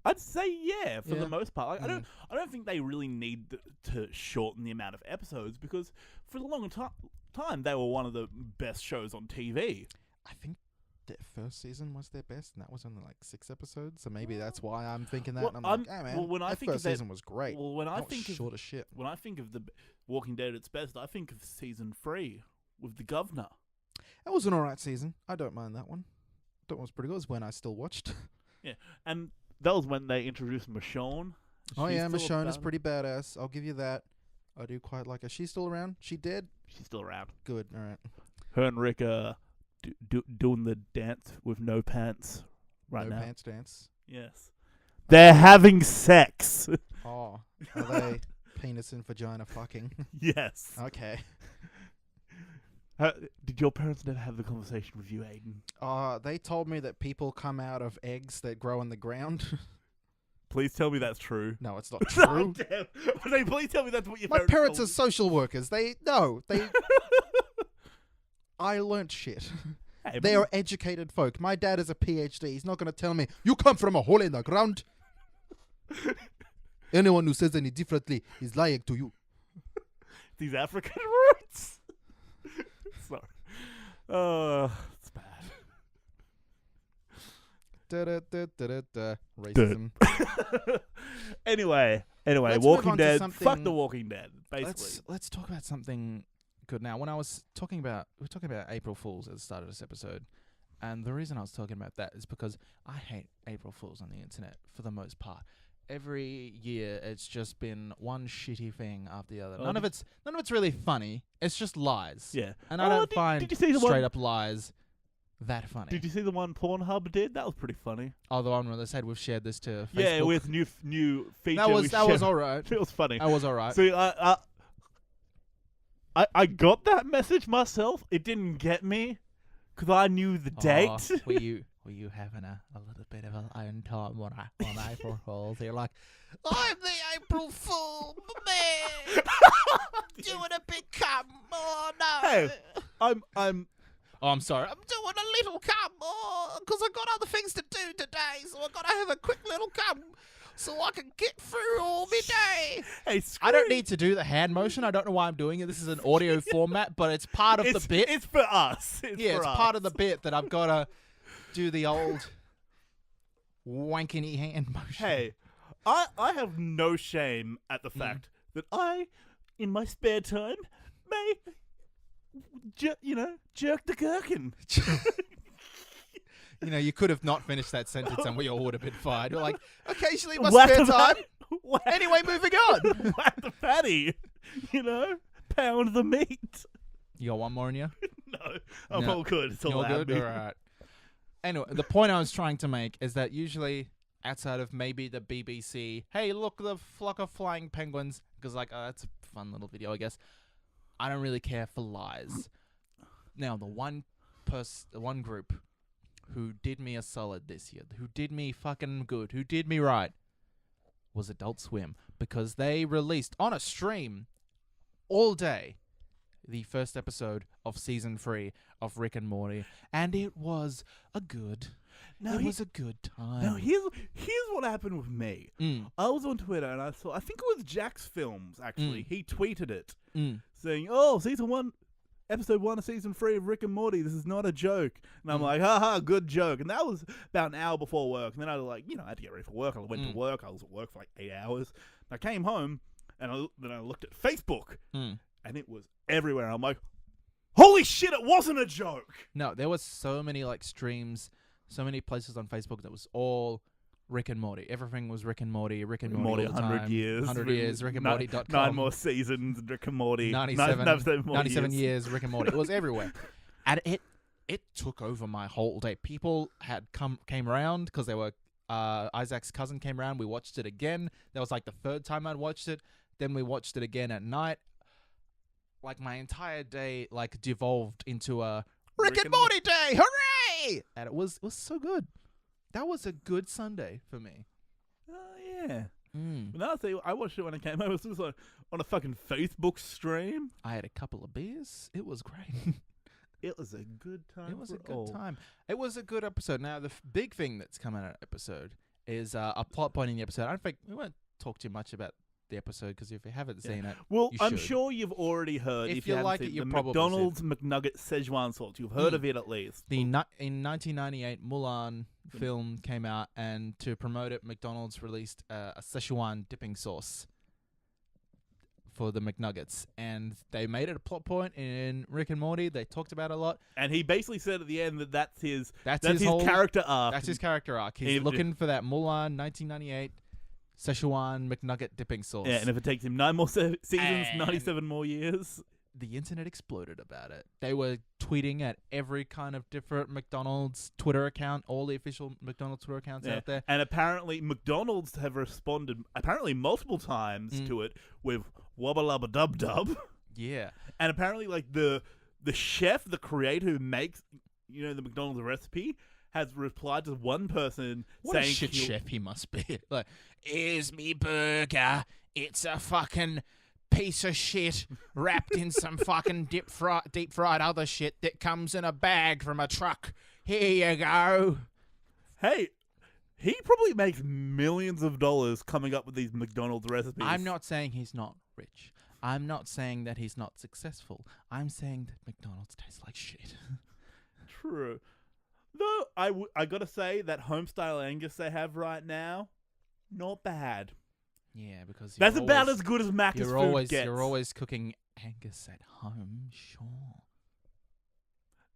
I'd say yeah, for Yeah. the most part. Like, Mm. I don't think they really need to shorten the amount of episodes because for a long time they were one of the best shows on TV. I think their first season was their best, and that was only like 6 episodes. So maybe that's why I'm thinking that. Well, and I'm like, hey man, well, when I that think of first that- season was great. Well, when I That was think of short as shit. when I think of the Walking Dead at its best, I think of season 3 with the governor. That was an alright season. I don't mind that one. That one was pretty good. It was when I still watched. And that was when they introduced Michonne. Oh She's yeah, still Michonne is about- pretty badass. I'll give you that. I do quite like her. She's still around? She dead? She's still around. Good. All right. Her and Rick are doing the dance with no pants right no now. pants dance. Yes. They're having sex. Oh, are they penis and vagina fucking? Yes. Okay. Did your parents never have the conversation with you, Aiden? They told me that people come out of eggs that grow in the ground. Please tell me that's true. No, it's not Oh, true. damn. No, please tell me that's what your My parents are told social workers. They I learnt shit. you. Hey, They are educated folk. My dad is a PhD. He's not going to tell me, you come from a hole in the ground. Anyone who says any differently is lying to you. these African roots. Sorry. It's bad. Racism. Anyway, Let's move Walking on to Dead. Fuck something- The Walking Dead, basically. Let's talk about something good now. When I was talking about, we were talking about April Fools at the start of this episode, and the reason I was talking about that is because I hate April Fools on the internet for the most part. Every year, it's just been one shitty thing after the other. Oh, None of it's really funny. It's just lies. Yeah. And I Oh, don't did find you see the straight one? up lies that funny. Did you see the one Pornhub did? That was pretty funny. Oh, the one where they said we've shared this to Facebook. Yeah, with new feature. that was all right. It was funny. That was all right. See, I got that message myself. It didn't get me because I knew the date. Were you having a little bit of a own time on April Fools? You're like, I'm the April Fool, man. Doing a big cum. Oh no. Hey, I'm Oh, I'm sorry. I'm doing a little cum because I got other things to do today, so I gotta have a quick little cum so I can get through all my day. Hey, I don't need to do the hand motion. I don't know why I'm doing it. This is an audio format, but it's part of the bit. It's for us. It's part of the bit that I've gotta do the old wankiny hand motion. Hey, I have no shame at the fact that I, in my spare time, may, jerk the gherkin. You know, you could have not finished that sentence and we all would have been fired. You're like, occasionally in my Whack spare the time. Whack, Anyway, moving on. whack the patty. Pound the meat. You got one more in you? No, I'm No. all good. It's all You're out good? me. All right. Anyway, the point I was trying to make is that usually outside of maybe the BBC, hey, look, the flock of flying penguins, because that's a fun little video, I guess. I don't really care for lies. Now, the one group who did me a solid this year, who did me fucking good, who did me right, was Adult Swim, because they released on a stream all day the first episode of season 3 of Rick and Morty, and it was a good time. Now, here's what happened with me. Mm. I was on Twitter and I think it was Jack's Films, actually. He tweeted it, Mm. saying, "Oh, episode 1 of season 3 of Rick and Morty. This is not a joke." And I'm like, haha, good joke. And that was about an hour before work. And then I was like, I had to get ready for work. I went to work. I was at work for like 8 hours. And I came home and then I looked at Facebook and it was everywhere. I'm like, holy shit, it wasn't a joke. No, there was so many streams, so many places on Facebook that was all Rick and Morty. Everything was Rick and Morty, Rick and Morty all the 100 time. years. 100 years, rickandmorty.com. 9 more seasons, Rick and Morty. 97 years, Rick and Morty. It was everywhere. And it took over my whole day. People came around because they were, Isaac's cousin came around. We watched it again. That was like the third time I'd watched it. Then we watched it again at night. Like my entire day devolved into a Rick and Morty day. Hooray! And it was so good. That was a good Sunday for me. Oh, yeah. But now I watched it when I came home. It was on a fucking Facebook stream. I had a couple of beers. It was great. It was a good time. It was a good time. It was a good episode. Now, the big thing that's come out of that episode is a plot point in the episode. I don't think we won't talk too much about the episode because if you haven't seen it, well, you I'm should. sure you've already heard. If you you haven't like seen it, you the probably McDonald's McNugget Szechuan sauce. You've heard of it at least. In 1998, Mulan film came out, and to promote it, McDonald's released a Szechuan dipping sauce for the McNuggets, and they made it a plot point in Rick and Morty. They talked about it a lot, and he basically said at the end that that's his whole character arc. That's his character arc. He's looking for that Mulan 1998 Szechuan McNugget dipping sauce. Yeah, and if it takes him 9 more seasons, 97 more years. The internet exploded about it. They were tweeting at every kind of different McDonald's Twitter account, all the official McDonald's Twitter accounts out there. And apparently McDonald's have responded multiple times to it with wubba lubba dub dub. Yeah. And apparently the chef, the creator who makes the McDonald's recipe, has replied to one person what saying a shit chef he must be. Like, here's me burger. It's a fucking piece of shit wrapped in some fucking deep fried other shit that comes in a bag from a truck. Here you go. Hey, he probably makes millions of dollars coming up with these McDonald's recipes. I'm not saying he's not rich. I'm not saying that he's not successful. I'm saying that McDonald's tastes like shit. True. Though, I gotta say, that homestyle Angus they have right now, not bad. Yeah, because that's about as good as Macca's food gets. You're always cooking Angus at home, sure.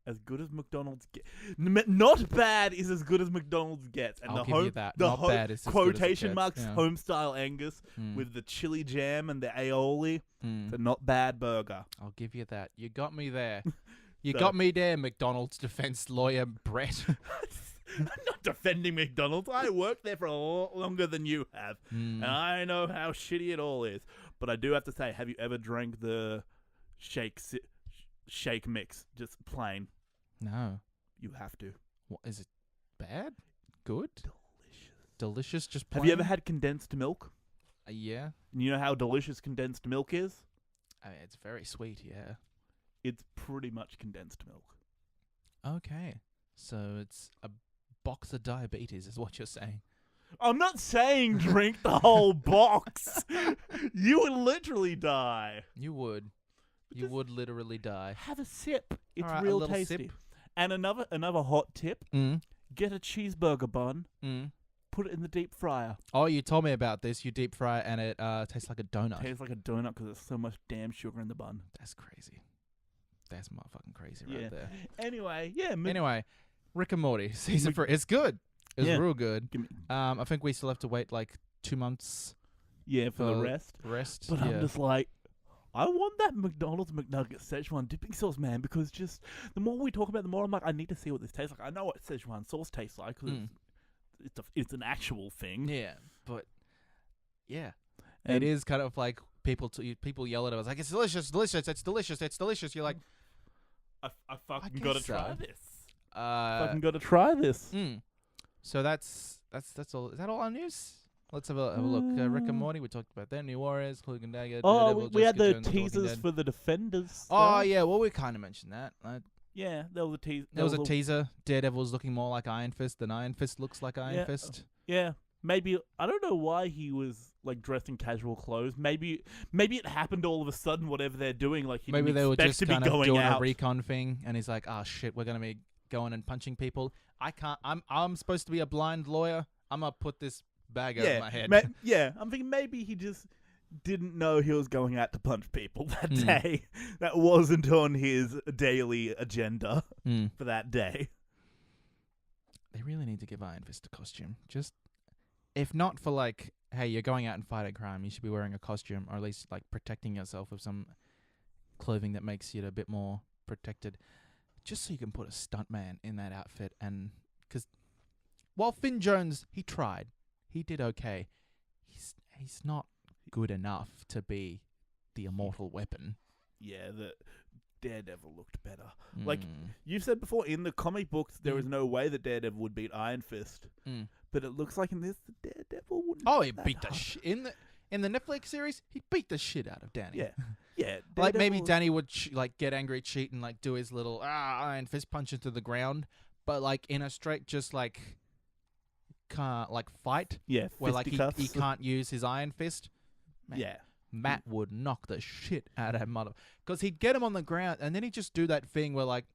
As good as McDonald's gets. Not bad is as good as McDonald's gets. And I'll give you that. The not bad is as quotation good as marks it gets. homestyle Angus with the chili jam and the aioli. It's a not bad burger. I'll give you that. You got me there. You So- got me there, McDonald's defense lawyer Brett. I'm not defending McDonald's. I worked there for a lot longer than you have. And I know how shitty it all is. But I do have to say, have you ever drank the shake mix? Just plain. No. You have to. What is it? Bad? Good? Delicious. Delicious? Just plain? Have you ever had condensed milk? Yeah. You know how delicious condensed milk is? I mean, it's very sweet, yeah. It's pretty much condensed milk. Okay. So it's a box of diabetes is what you're saying. I'm not saying drink the whole box. You would literally die. You would. You Just would literally die. Have a sip. It's Alright, a real little tasty. sip. And another hot tip. Mm. Get a cheeseburger bun. Mm. Put it in the deep fryer. Oh, you told me about this. You deep fry it and it tastes like a donut. Tastes like a donut because there's so much damn sugar in the bun. That's crazy. That's motherfucking crazy Yeah. right there. Anyway, yeah. Anyway, Rick and Morty season 3. It's good. It's Yeah. real good. Give me- I think we still have to wait like 2 months yeah, for the for rest. rest. But yeah. I'm just like, I want that McDonald's McNugget Szechuan dipping sauce, man, because just the more we talk about it, the more I'm like, I need to see what this tastes like. I know what Szechuan sauce tastes like because it's an actual thing. Yeah, but yeah, And it is kind of like people yell at us like it's delicious, delicious, it's delicious, it's delicious. You're like, I fucking guess gotta try so. this. uh, Fucking gotta try this. So that's all. Is that all our news? Let's have a look. Rick and Morty. We talked about that. New Warriors, Cloak and Dagger. Oh, Daredevil, we had Jessica the Jones, Walking teasers Dead. for the Defenders. Oh stuff. yeah, well we kind of mentioned that. Yeah, there was a teaser. There was a teaser. Daredevil's looking more like Iron Fist than Iron Fist looks like Iron Yeah. Fist. Yeah, maybe I don't know why he was like dressed in casual clothes. Maybe it happened all of a sudden. Whatever they're doing, like he Maybe didn't they were expect just to be kind of going doing out. a recon thing, and he's like, "Oh shit, we're gonna be going and punching people. I can't. I'm supposed to be a blind lawyer. I'm gonna put this bag over my head." Yeah, I'm thinking maybe he just didn't know he was going out to punch people that Hmm. day. That wasn't on his daily agenda Hmm. for that day. They really need to give Iron Fist a costume. Just, if not for like, hey, you're going out and fighting crime, you should be wearing a costume, or at least like protecting yourself with some clothing that makes you a bit more protected. Just so you can put a stuntman in that outfit, and because while Finn Jones, he tried, he did okay. He's not good enough to be the immortal weapon. Yeah, the Daredevil looked better. Like, Mm. You said before, in the comic books, there was Mm. no way that Daredevil would beat Iron Fist. Mm. But it looks like in this, the Daredevil wouldn't. Oh, he that beat the hard. in the Netflix series. He beat the shit out of Danny. Yeah, yeah. Like maybe Daredevil- Danny would like get angry, cheat, and like do his little Iron Fist punch into the ground, but like in a straight just like can't like fight Yeah, where like he fisticuffs. can't use his Iron Fist. Man, Yeah, Matt would knock the shit out of that mother because he'd get him on the ground and then he'd just do that thing where like,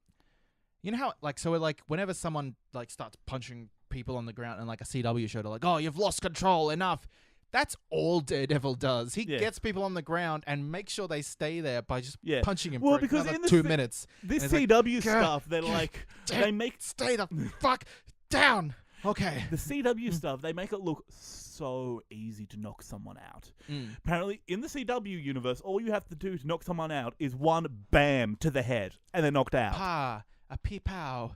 you know how like so we're like whenever someone like starts punching people on the ground in like a CW show, they're like, oh, you've lost control, enough. That's all Daredevil does. He Yeah. gets people on the ground and makes sure they stay there by just yeah. punching him Well, for because another in the 2 thi- minutes. This And it's like, CW "Gah, stuff, they're like they make Stay the fuck down. Okay. the CW stuff. They make it look so easy to knock someone out. Mm. Apparently, in the CW universe, all you have to do to knock someone out is one bam to the head, and they're knocked out. Pa, a pee-pow.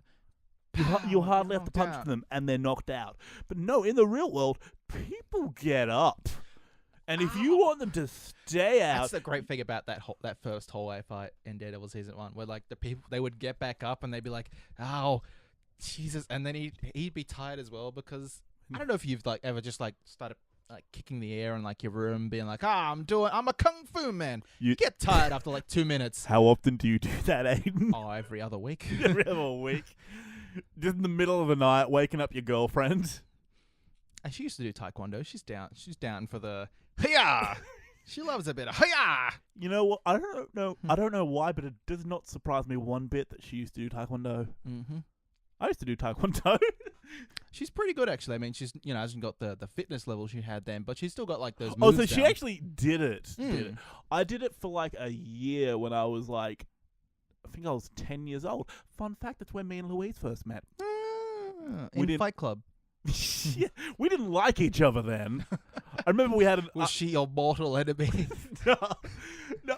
You hardly have to knocked punch out. them, and they're knocked out. But no, in the real world, people get up. And if you want them to stay out, That's the great thing about that first hallway fight in Daredevil season 1, where like the people they would get back up and they'd be like, "Oh, Jesus!" And then he'd be tired as well because I don't know if you've like ever just like started like kicking the air in like your room, being like, I'm a kung fu man." You get tired after like 2 minutes. how often do you do that, Aiden? Oh, every other week. Every other week. Just in the middle of the night, waking up your girlfriend. And she used to do taekwondo. She's down for the hiya. She loves a bit of hiya. You know what? I don't know why, but it does not surprise me one bit that she used to do taekwondo. Mm-hmm. I used to do taekwondo. She's pretty good actually. I mean, she's hasn't got the fitness level she had then, but she's still got like those Oh, moves. so she down. actually did it. Did it. Mm. I did it for like a year when I was like, I think I was 10 years old. Fun fact, that's when me and Louise first met. We in did- Fight Club. Yeah, we didn't like each other then. I remember we had an... Was she your mortal enemy? no, no.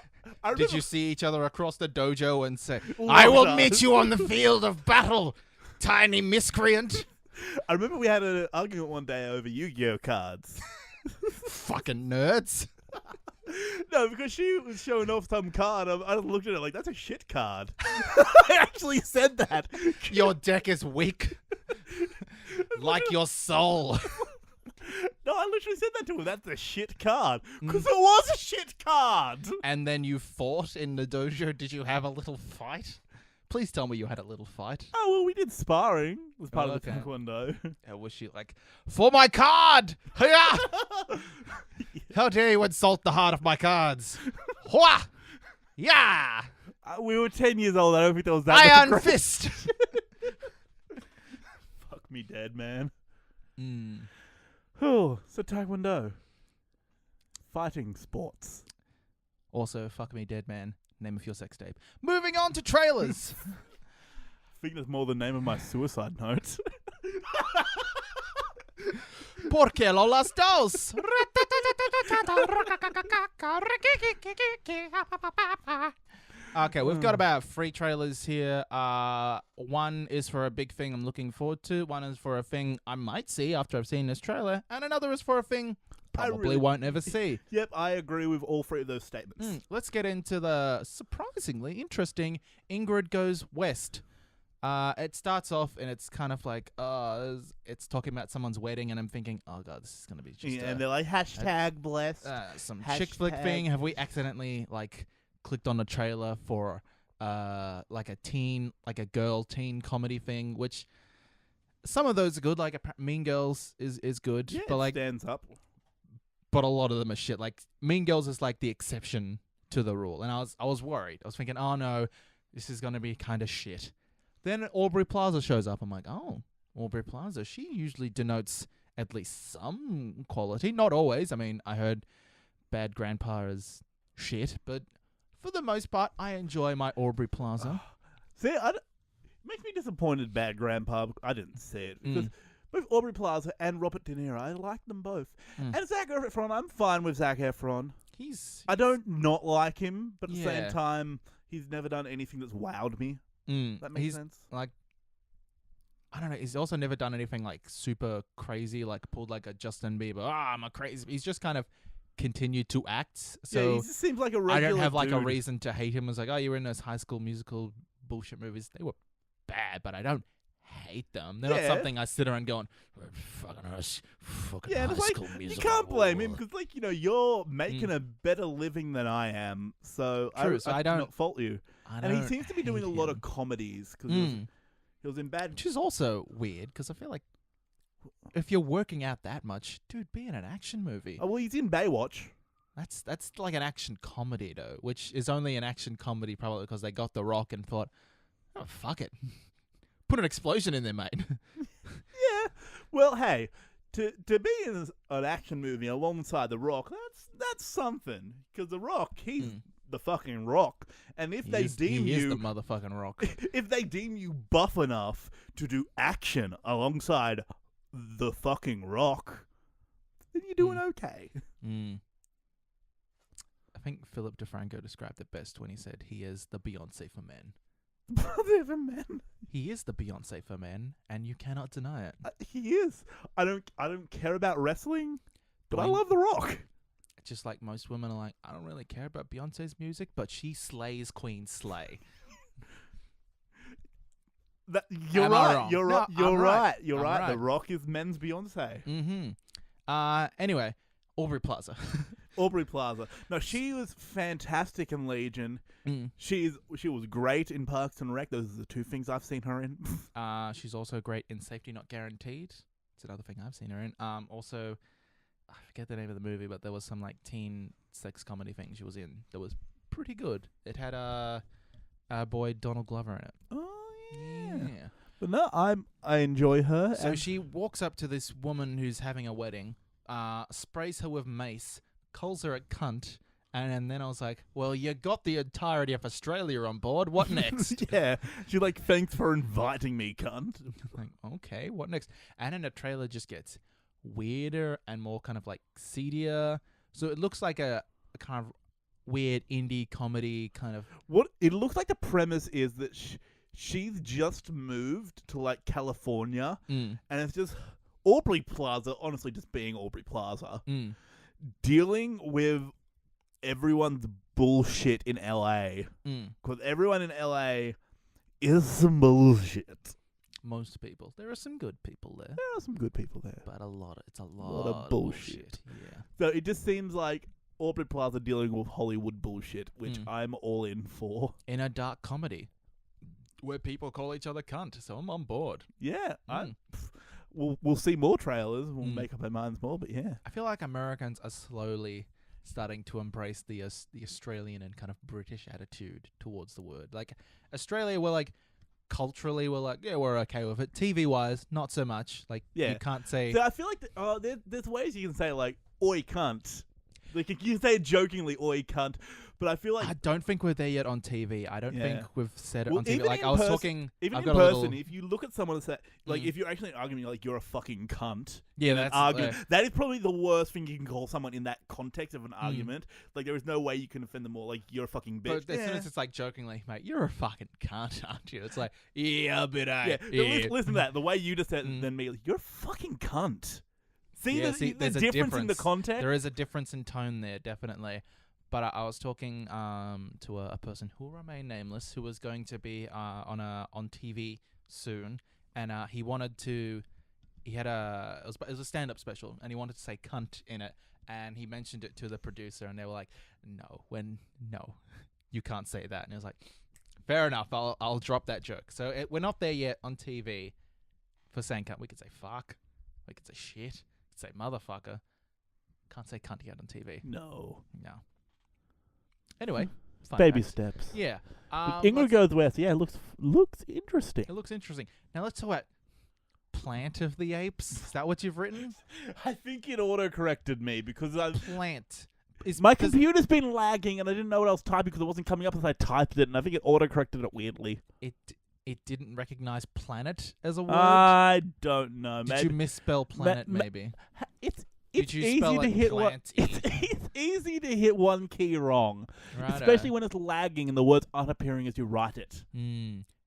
Did you see each other across the dojo and say, Ooh, I will no. meet you on the field of battle, tiny miscreant? I remember we had an argument one day over Yu-Gi-Oh cards. Fucking nerds. No, because she was showing off some card. I looked at it like, that's a shit card. I actually said that. Your deck is weak. Like your soul. No, I literally said that to her. That's a shit card. Because it was a shit card. And then you fought in the dojo. Did you have a little fight? Please tell me you had a little fight. Oh, well, we did sparring. It was part of the okay. taekwondo. Was she like, for my card? Hiya! How dare you insult the heart of my cards? Hua! Yeah! We were 10 years old. I don't think there was that Iron much fist! Fuck me dead, man. Mm. Oh, so taekwondo. Fighting sports. Also, fuck me dead man. Name of your sex tape. Moving on to trailers. I think that's more the name of my suicide note. Porque lo las dos. Okay, we've got about 3 trailers here. One is for a big thing I'm looking forward to. One is for a thing I might see after I've seen this trailer. And another is for a thing probably won't ever see. Yep, I agree with all 3 of those statements. Let's get into the surprisingly interesting Ingrid Goes West. It starts off and it's kind of like, it's talking about someone's wedding, and I'm thinking, oh god, this is gonna be just And they're like, hashtag blessed. some chick flick thing. Have we accidentally like clicked on a trailer for like a girl teen comedy thing? Which some of those are good. Like Mean Girls is good, Yeah, but it like stands up. but a lot of them are shit. Like Mean Girls is like the exception to the rule, and I was worried. I was thinking, oh no, this is gonna be kind of shit. Then Aubrey Plaza shows up. I'm like, oh, Aubrey Plaza. She usually denotes at least some quality. Not always. I mean, I heard Bad Grandpa is shit, but for the most part, I enjoy my Aubrey Plaza. See, it makes me disappointed. Bad Grandpa. I didn't see it because both Aubrey Plaza and Robert De Niro, I like them both. And Zac Efron, I'm fine with Zac Efron. I don't not like him, but at the same time, he's never done anything that's wowed me. That makes sense. Like, I don't know. He's also never done anything like super crazy, like pulled like a Justin Bieber. I'm a crazy. He's just kind of continued to act. So yeah, he just seems like a regular I don't have like a dude. reason to hate him. It's like, oh, you were in those High School Musical bullshit movies. They were bad, but I don't hate them. They're not something I sit around going, fucking us, fucking Yeah, High it's like, School you Musical. can't blame him because, like, you're making a better living than I am, so True, so I I do don't- not fault you. And he seems to be doing a lot of comedies because he was in Bad. Which is also weird because I feel like if you're working out that much, dude, be in an action movie. Oh, well, he's in Baywatch. That's like an action comedy though, which is only an action comedy probably because they got The Rock and thought, oh fuck it, put an explosion in there, mate. Yeah. Well, hey, to be in an action movie alongside The Rock, that's something. Because The Rock, he's the fucking Rock, and if they deem he you is the motherfucking Rock. if they deem you buff enough to do action alongside the fucking Rock, then you're doing okay. I think Philip DeFranco described it best when he said he is the Beyonce for men. Brother man. He is the Beyonce for men, and you cannot deny it. He is. I don't care about wrestling, but I Dwayne- love The Rock. Just like most women are like, I don't really care about Beyonce's music, but she slays Queen Slay. You're Am I right. wrong? You're No, right. You're I'm right. right. You're I'm right. right. The Rock is men's Beyonce. Anyway, Aubrey Plaza. Aubrey Plaza. No, she was fantastic in Legion. She was great in Parks and Rec. Those are the 2 things I've seen her in. She's also great in Safety Not Guaranteed. It's another thing I've seen her in. Also, I forget the name of the movie, but there was some like teen sex comedy thing she was in that was pretty good. It had our boy Donald Glover in it. Oh yeah. But no, I enjoy her. So she walks up to this woman who's having a wedding, sprays her with mace, calls her a cunt, and then I was like, well, you got the entirety of Australia on board. What next? Yeah. She's like, thanks for inviting me, cunt. Like, okay, what next? And then the trailer just gets weirder and more kind of like seedier. So it looks like a kind of weird indie comedy kind of. What it looks like the premise is that she's just moved to like California, and it's just Aubrey Plaza, honestly just being Aubrey Plaza, dealing with everyone's bullshit in LA. Because everyone in LA is some bullshit. Most people. There are some good people there. There are some good people there. But it's a lot of bullshit. Yeah. So it just seems like Aubrey Plaza dealing with Hollywood bullshit, which I'm all in for. In a dark comedy where people call each other cunt, so I'm on board. Yeah. We'll see more trailers. We'll make up our minds more, but yeah. I feel like Americans are slowly starting to embrace the Australian and kind of British attitude towards the word. Like, Australia, we're like, culturally, we're like, yeah, we're okay with it. TV-wise, not so much. Like, you can't say... So I feel like there's ways you can say, like, oi cunt. Like, you can say it jokingly, oi cunt. But I feel like... I don't think we're there yet on TV. I don't think we've said it on TV. Even Like, I was talking... Even I've in got person, if you look at someone and say... Like, if you're actually arguing, like, you're a fucking cunt. Yeah, that's... that is probably the worst thing you can call someone in that context of an argument. Like, there is no way you can offend them more. Like, you're a fucking bitch. But as soon as it's, like, jokingly, mate, you're a fucking cunt, aren't you? It's like, yeah, but listen to that. The way you just said it, then me, like, you're a fucking cunt. See, there's a difference in the context. There is a difference in tone there, definitely. But I was talking to a person who will remain nameless, who was going to be on TV soon, and he wanted to. He had it was a stand-up special, and he wanted to say cunt in it, and he mentioned it to the producer, and they were like, no, you can't say that, and he was like, fair enough, I'll drop that joke. So we're not there yet on TV for saying cunt. We could say fuck, we could say shit, we could say motherfucker. Can't say cunt yet on TV. No. Anyway, baby steps. Yeah. Ingrid Goes West. Yeah, it looks interesting. It looks interesting. Now let's talk about Plant of the Apes. Is that what you've written? I think it auto-corrected me because Plant. My computer's been lagging and I didn't know what I was typing because it wasn't coming up as I typed it, and I think it auto-corrected it weirdly. It didn't recognize planet as a word? I don't know. Did you misspell planet, maybe? It's easy to hit one. It's easy to hit one key wrong, especially when it's lagging and the words aren't appearing as you write it.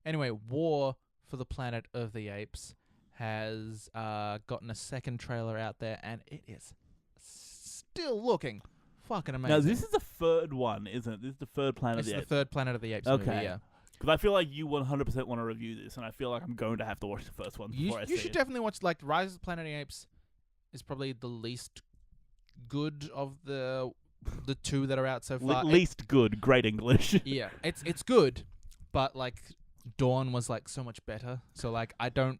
Anyway, War for the Planet of the Apes has gotten a second trailer out there, and it is still looking fucking amazing. Now, this is the third one, isn't it? This is the third Planet of the Apes. It's the third Planet of the Apes movie, yeah. Because I feel like you 100% want to review this, and I feel like I'm going to have to watch the first one before I see it. You should definitely watch, like, Rise of the Planet of the Apes is probably the least good of the two that are out so far. Least good, great English. Yeah, it's good, but like Dawn was like so much better. So like I don't.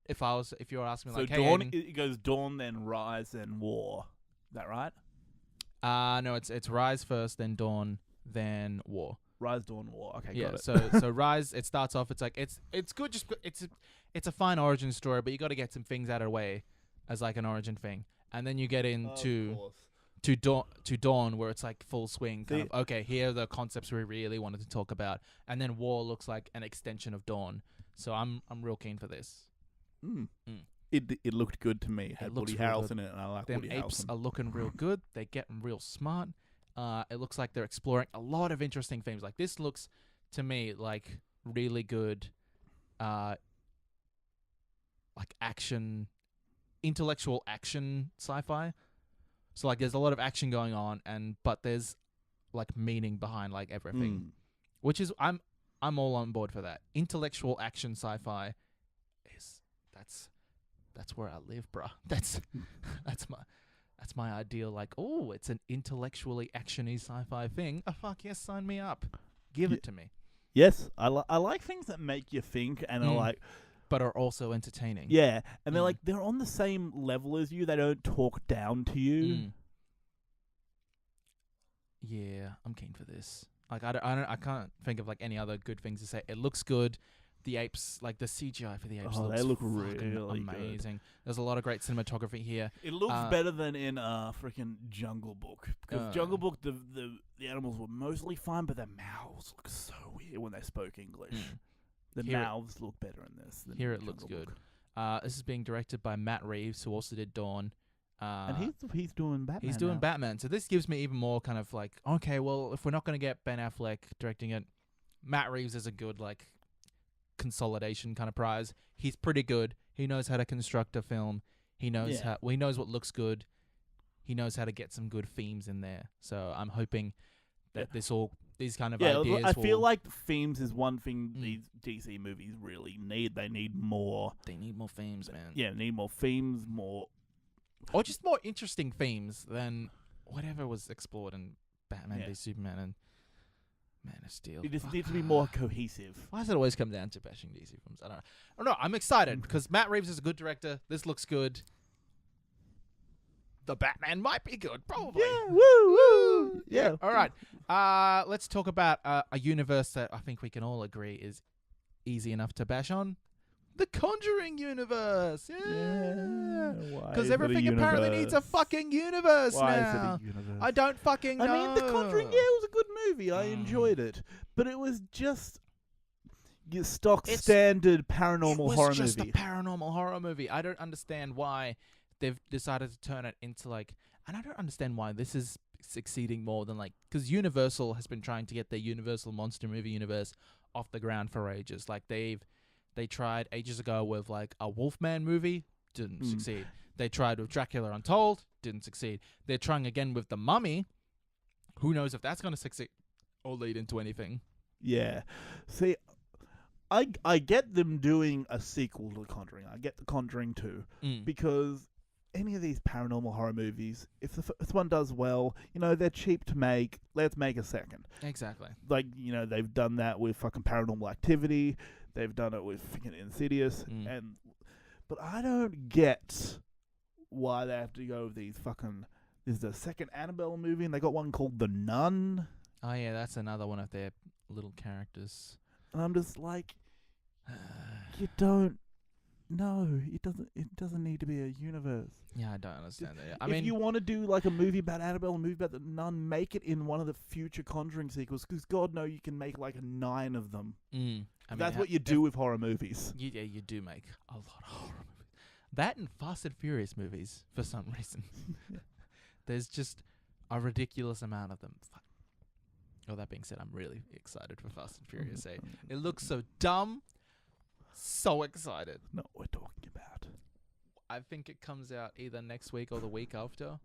If you were asking me, like, so Dawn, it goes Dawn, then Rise, then War. Is that right? No, it's Rise first, then Dawn, then War. Rise, Dawn, War. Okay, yeah. got it. So Rise, it starts off. It's like it's good. Just it's a fine origin story, but you got to get some things out of the way as like an origin thing, and then you get into Dawn, where it's like full swing. Kind of, okay, here are the concepts we really wanted to talk about, and then War looks like an extension of Dawn. So I'm real keen for this. It looked good to me. It had Woody Harrelson in it, and I like Woody Harrelson. Them apes are looking real good. They're getting real smart. It looks like they're exploring a lot of interesting themes. Like this looks to me like really good, like action. Intellectual action sci-fi. So like there's a lot of action going on, but there's like meaning behind like everything. Which is I'm all on board for that. Intellectual action sci-fi is that's where I live, bruh. That's my ideal, like, oh, it's an intellectually actiony sci-fi thing. Oh fuck yes, sign me up. Give it to me. Yes, I like things that make you think and are like but are also entertaining. Yeah, and they're on the same level as you. They don't talk down to you. Yeah, I'm keen for this. Like I can't think of like any other good things to say. It looks good. The apes, like the CGI for the apes, they look really amazing. Good. There's a lot of great cinematography here. It looks better than in freaking Jungle Book, because Jungle Book the animals were mostly fine, but their mouths look so weird when they spoke English. The mouths look better in this. Here it looks good. This is being directed by Matt Reeves, who also did Dawn. And he's doing Batman. He's doing now. Batman. So this gives me even more kind of like, okay, well, if we're not going to get Ben Affleck directing it, Matt Reeves is a good like consolidation kind of prize. He's pretty good. He knows how to construct a film. He knows he knows what looks good. He knows how to get some good themes in there. So I'm hoping that these kind of ideas. I feel like themes is one thing these DC movies really need. They need more. They need more themes, man. Yeah, need more themes, more. Or just more interesting themes than whatever was explored in Batman v Superman and Man of Steel. It just needs to be more cohesive. Why does it always come down to bashing DC films? I don't know. I'm excited because Matt Reeves is a good director. This looks good. The Batman might be good, probably. Yeah, woo. Yeah. All right. Let's talk about a universe that I think we can all agree is easy enough to bash on. The Conjuring universe. Yeah. Because everything apparently needs a fucking universe Why now. is it a universe? I don't fucking know. I mean, The Conjuring, it was a good movie. I enjoyed it. But it was just your stock standard paranormal horror movie. It was just a paranormal horror movie. I don't understand why they've decided to turn it into like... And I don't understand why this is succeeding more than like... Because Universal has been trying to get their Universal monster movie universe off the ground for ages. Like They tried ages ago with like a Wolfman movie, didn't succeed. They tried with Dracula Untold, didn't succeed. They're trying again with The Mummy. Who knows if that's going to succeed or lead into anything. Yeah. See, I get them doing a sequel to The Conjuring. I get The Conjuring 2 because any of these paranormal horror movies, if the first one does well, they're cheap to make. Let's make a second. Exactly. Like, they've done that with fucking Paranormal Activity. They've done it with fucking Insidious. But I don't get why they have to go with these fucking... There's the second Annabelle movie, and they got one called The Nun. Oh, yeah, that's another one of their little characters. And I'm just like... you don't... No, it doesn't need to be a universe. Yeah, I don't understand that. If you want to do like a movie about Annabelle, a movie about the Nun, make it in one of the future Conjuring sequels, because God knows you can make like 9 of them. That's what you do with horror movies. Yeah, you do make a lot of horror movies. That and Fast and Furious movies, for some reason. There's just a ridiculous amount of them. Fuck. Oh, that being said, I'm really excited for Fast and Furious 8. It looks so dumb. So excited. Not what we're talking about. I think it comes out either next week or the week after.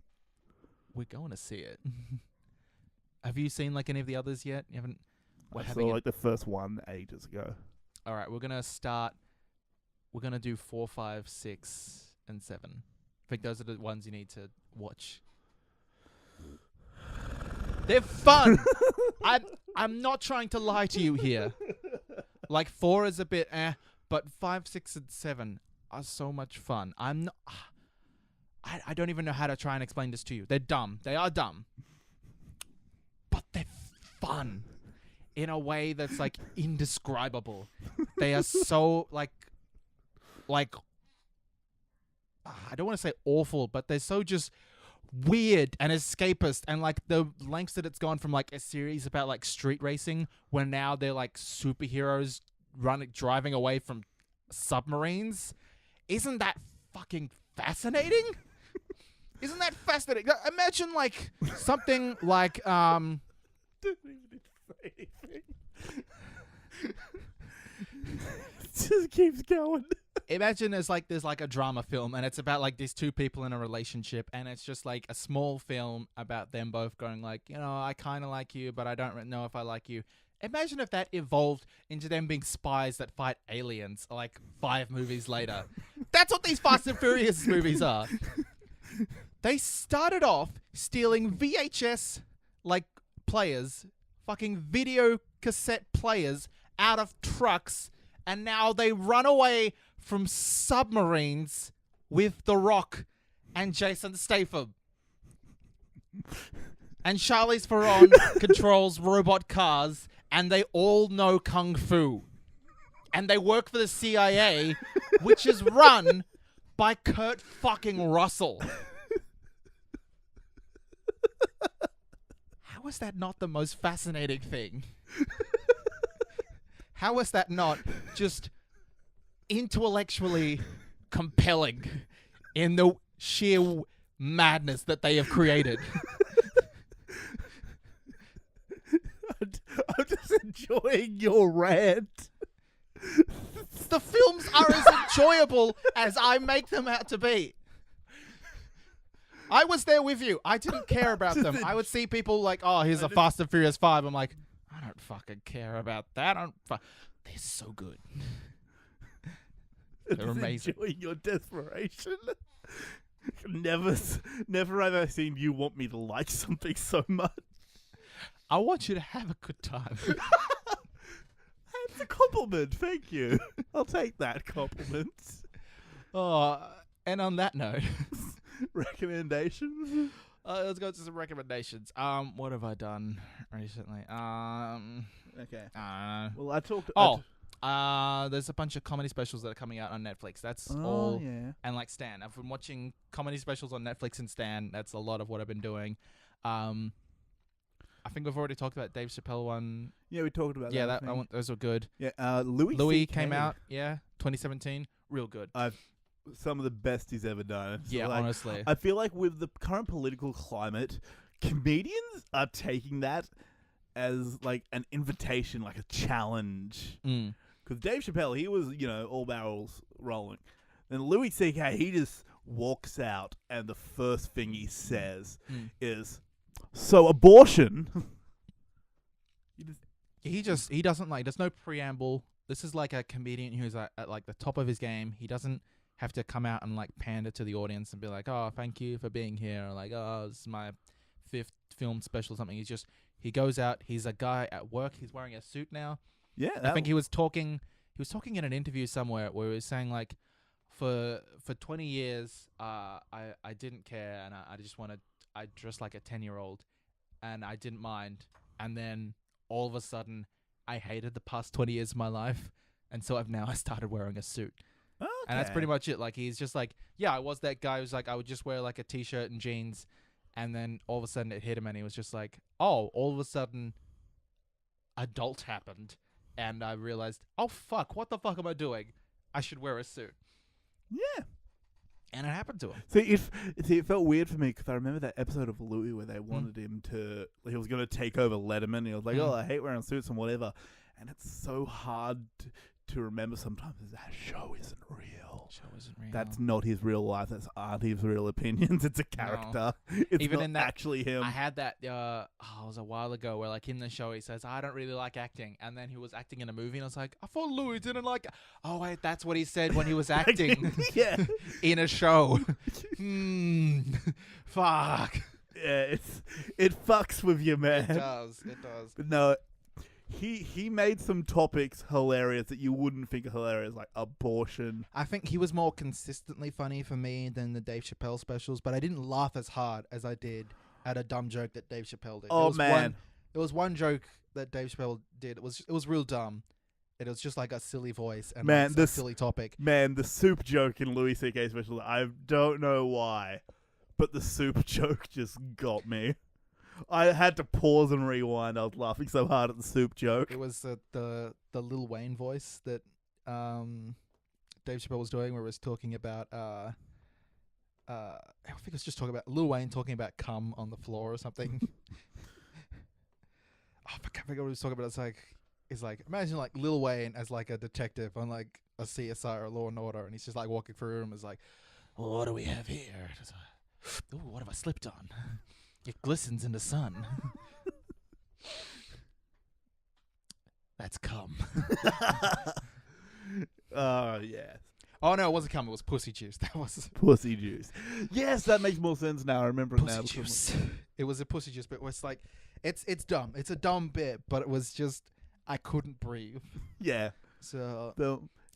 We're going to see it. Have you seen like any of the others yet? You haven't? I saw like the first one ages ago. All right, we're going to start. We're going to do 4, 5, 6, and 7. I think those are the ones you need to watch. They're fun. I'm not trying to lie to you here. Like 4 is a bit but 5, 6, and 7 are so much fun. I'm not... I don't even know how to try and explain this to you. They're dumb. They are dumb. But they're fun. In a way that's, like, indescribable. They are so, like... I don't want to say awful, but they're so just weird and escapist. And, like, the lengths that it's gone from, like, a series about, like, street racing, where now they're, like, superheroes driving away from submarines. Isn't that fucking fascinating? Isn't that fascinating? Imagine like something like Don't even need to say anything. It just keeps going. Imagine there's like a drama film and it's about like these two people in a relationship and it's just like a small film about them both going like, I kind of like you, but I don't know if I like you. Imagine if that evolved into them being spies that fight aliens like 5 movies later. That's what these Fast and Furious movies are. They started off stealing VHS like players, fucking video cassette players out of trucks, and now they run away from submarines with The Rock and Jason Statham. And Charlize Theron controls robot cars, and they all know Kung Fu. And they work for the CIA, which is run by Kurt fucking Russell. How is that not the most fascinating thing? How is that not just intellectually compelling in the sheer madness that they have created. I'm just enjoying your rant. The films are as enjoyable as I make them out to be. I was there with you. I didn't care about them. I would see people like, oh, here's a Fast and Furious 5. I'm like, I don't fucking care about that. They're so good. They're amazing. Enjoying your desperation. Never have I seen you want me to like something so much. I want you to have a good time. It's a compliment. Thank you. I'll take that compliment. Oh, and on that note, Recommendations? let's go to some recommendations. What have I done recently? Okay. Well, I talked. there's a bunch of comedy specials that are coming out on Netflix. That's Oh, all. yeah. And like Stan, I've been watching comedy specials on Netflix and Stan. That's a lot of what I've been doing. I think we've already talked about Dave Chappelle one. Yeah, we talked about Yeah, that. those were good. Yeah, Louis Louis CK. came out. Yeah, 2017. Real good. Some of the best he's ever done. So, Yeah, honestly. I feel like with the current political climate, comedians are taking that as like an invitation, like a challenge. Because Dave Chappelle, he was, all barrels rolling. Then Louis C.K., he just walks out and the first thing he says is, so abortion. He doesn't there's no preamble. This is like a comedian who's at like the top of his game. He doesn't have to come out and like pander to the audience and be like, oh, thank you for being here. Or like, oh, this is my 5th film special or something. He goes out. He's a guy at work. He's wearing a suit now. Yeah. I think he was talking in an interview somewhere where he was saying like, for 20 years, I didn't care and I dressed like a 10-year-old and I didn't mind. And then all of a sudden I hated the past 20 years of my life. And so I started wearing a suit. Okay. And that's pretty much it. Like, he's just like, yeah, I was that guy who's like, I would just wear like a t-shirt and jeans. And then all of a sudden it hit him and he was just like, oh, all of a sudden adult happened. And I realized, oh, fuck, what the fuck am I doing? I should wear a suit. Yeah. And it happened to him. It felt weird for me because I remember that episode of Louis where they wanted him to, he was going to take over Letterman. He was like, oh, I hate wearing suits and whatever. And it's so hard to remember sometimes that show isn't real. That's not his real life. That's Auntie's real opinions. It's a character. It's Even not in that, actually him. I had that, it was a while ago where like in the show he says, I don't really like acting. And then he was acting in a movie and I was like, I thought Louis didn't like Oh, wait, that's what he said when he was acting. Yeah. In a show. Fuck. Yeah, it fucks with you, man. It does. But no, he made some topics hilarious that you wouldn't think are hilarious, like abortion. I think he was more consistently funny for me than the Dave Chappelle specials, but I didn't laugh as hard as I did at a dumb joke that Dave Chappelle did. Oh, man. There was one joke that Dave Chappelle did. It was real dumb. It was just like a silly voice and a silly topic. Man, the soup joke in Louis C.K. special, I don't know why, but the soup joke just got me. I had to pause and rewind. I was laughing so hard at the soup joke. It was the Lil Wayne voice that Dave Chappelle was doing, where he was talking about I think it was just talking about Lil Wayne talking about cum on the floor or something. I can't figure what he was talking about. It's like imagine like Lil Wayne as like a detective on like a CSI or Law and Order, and he's just like walking through a room. It's like, well, what do we have here? Ooh, what have I slipped on? It glistens in the sun. That's cum. Oh, yes. Oh, no, it wasn't cum. It was pussy juice. That was Pussy juice. Yes, that makes more sense now. I remember it now. pussy juice. It was a pussy juice, but it was like, it's dumb. It's a dumb bit, but it was just, I couldn't breathe. Yeah. So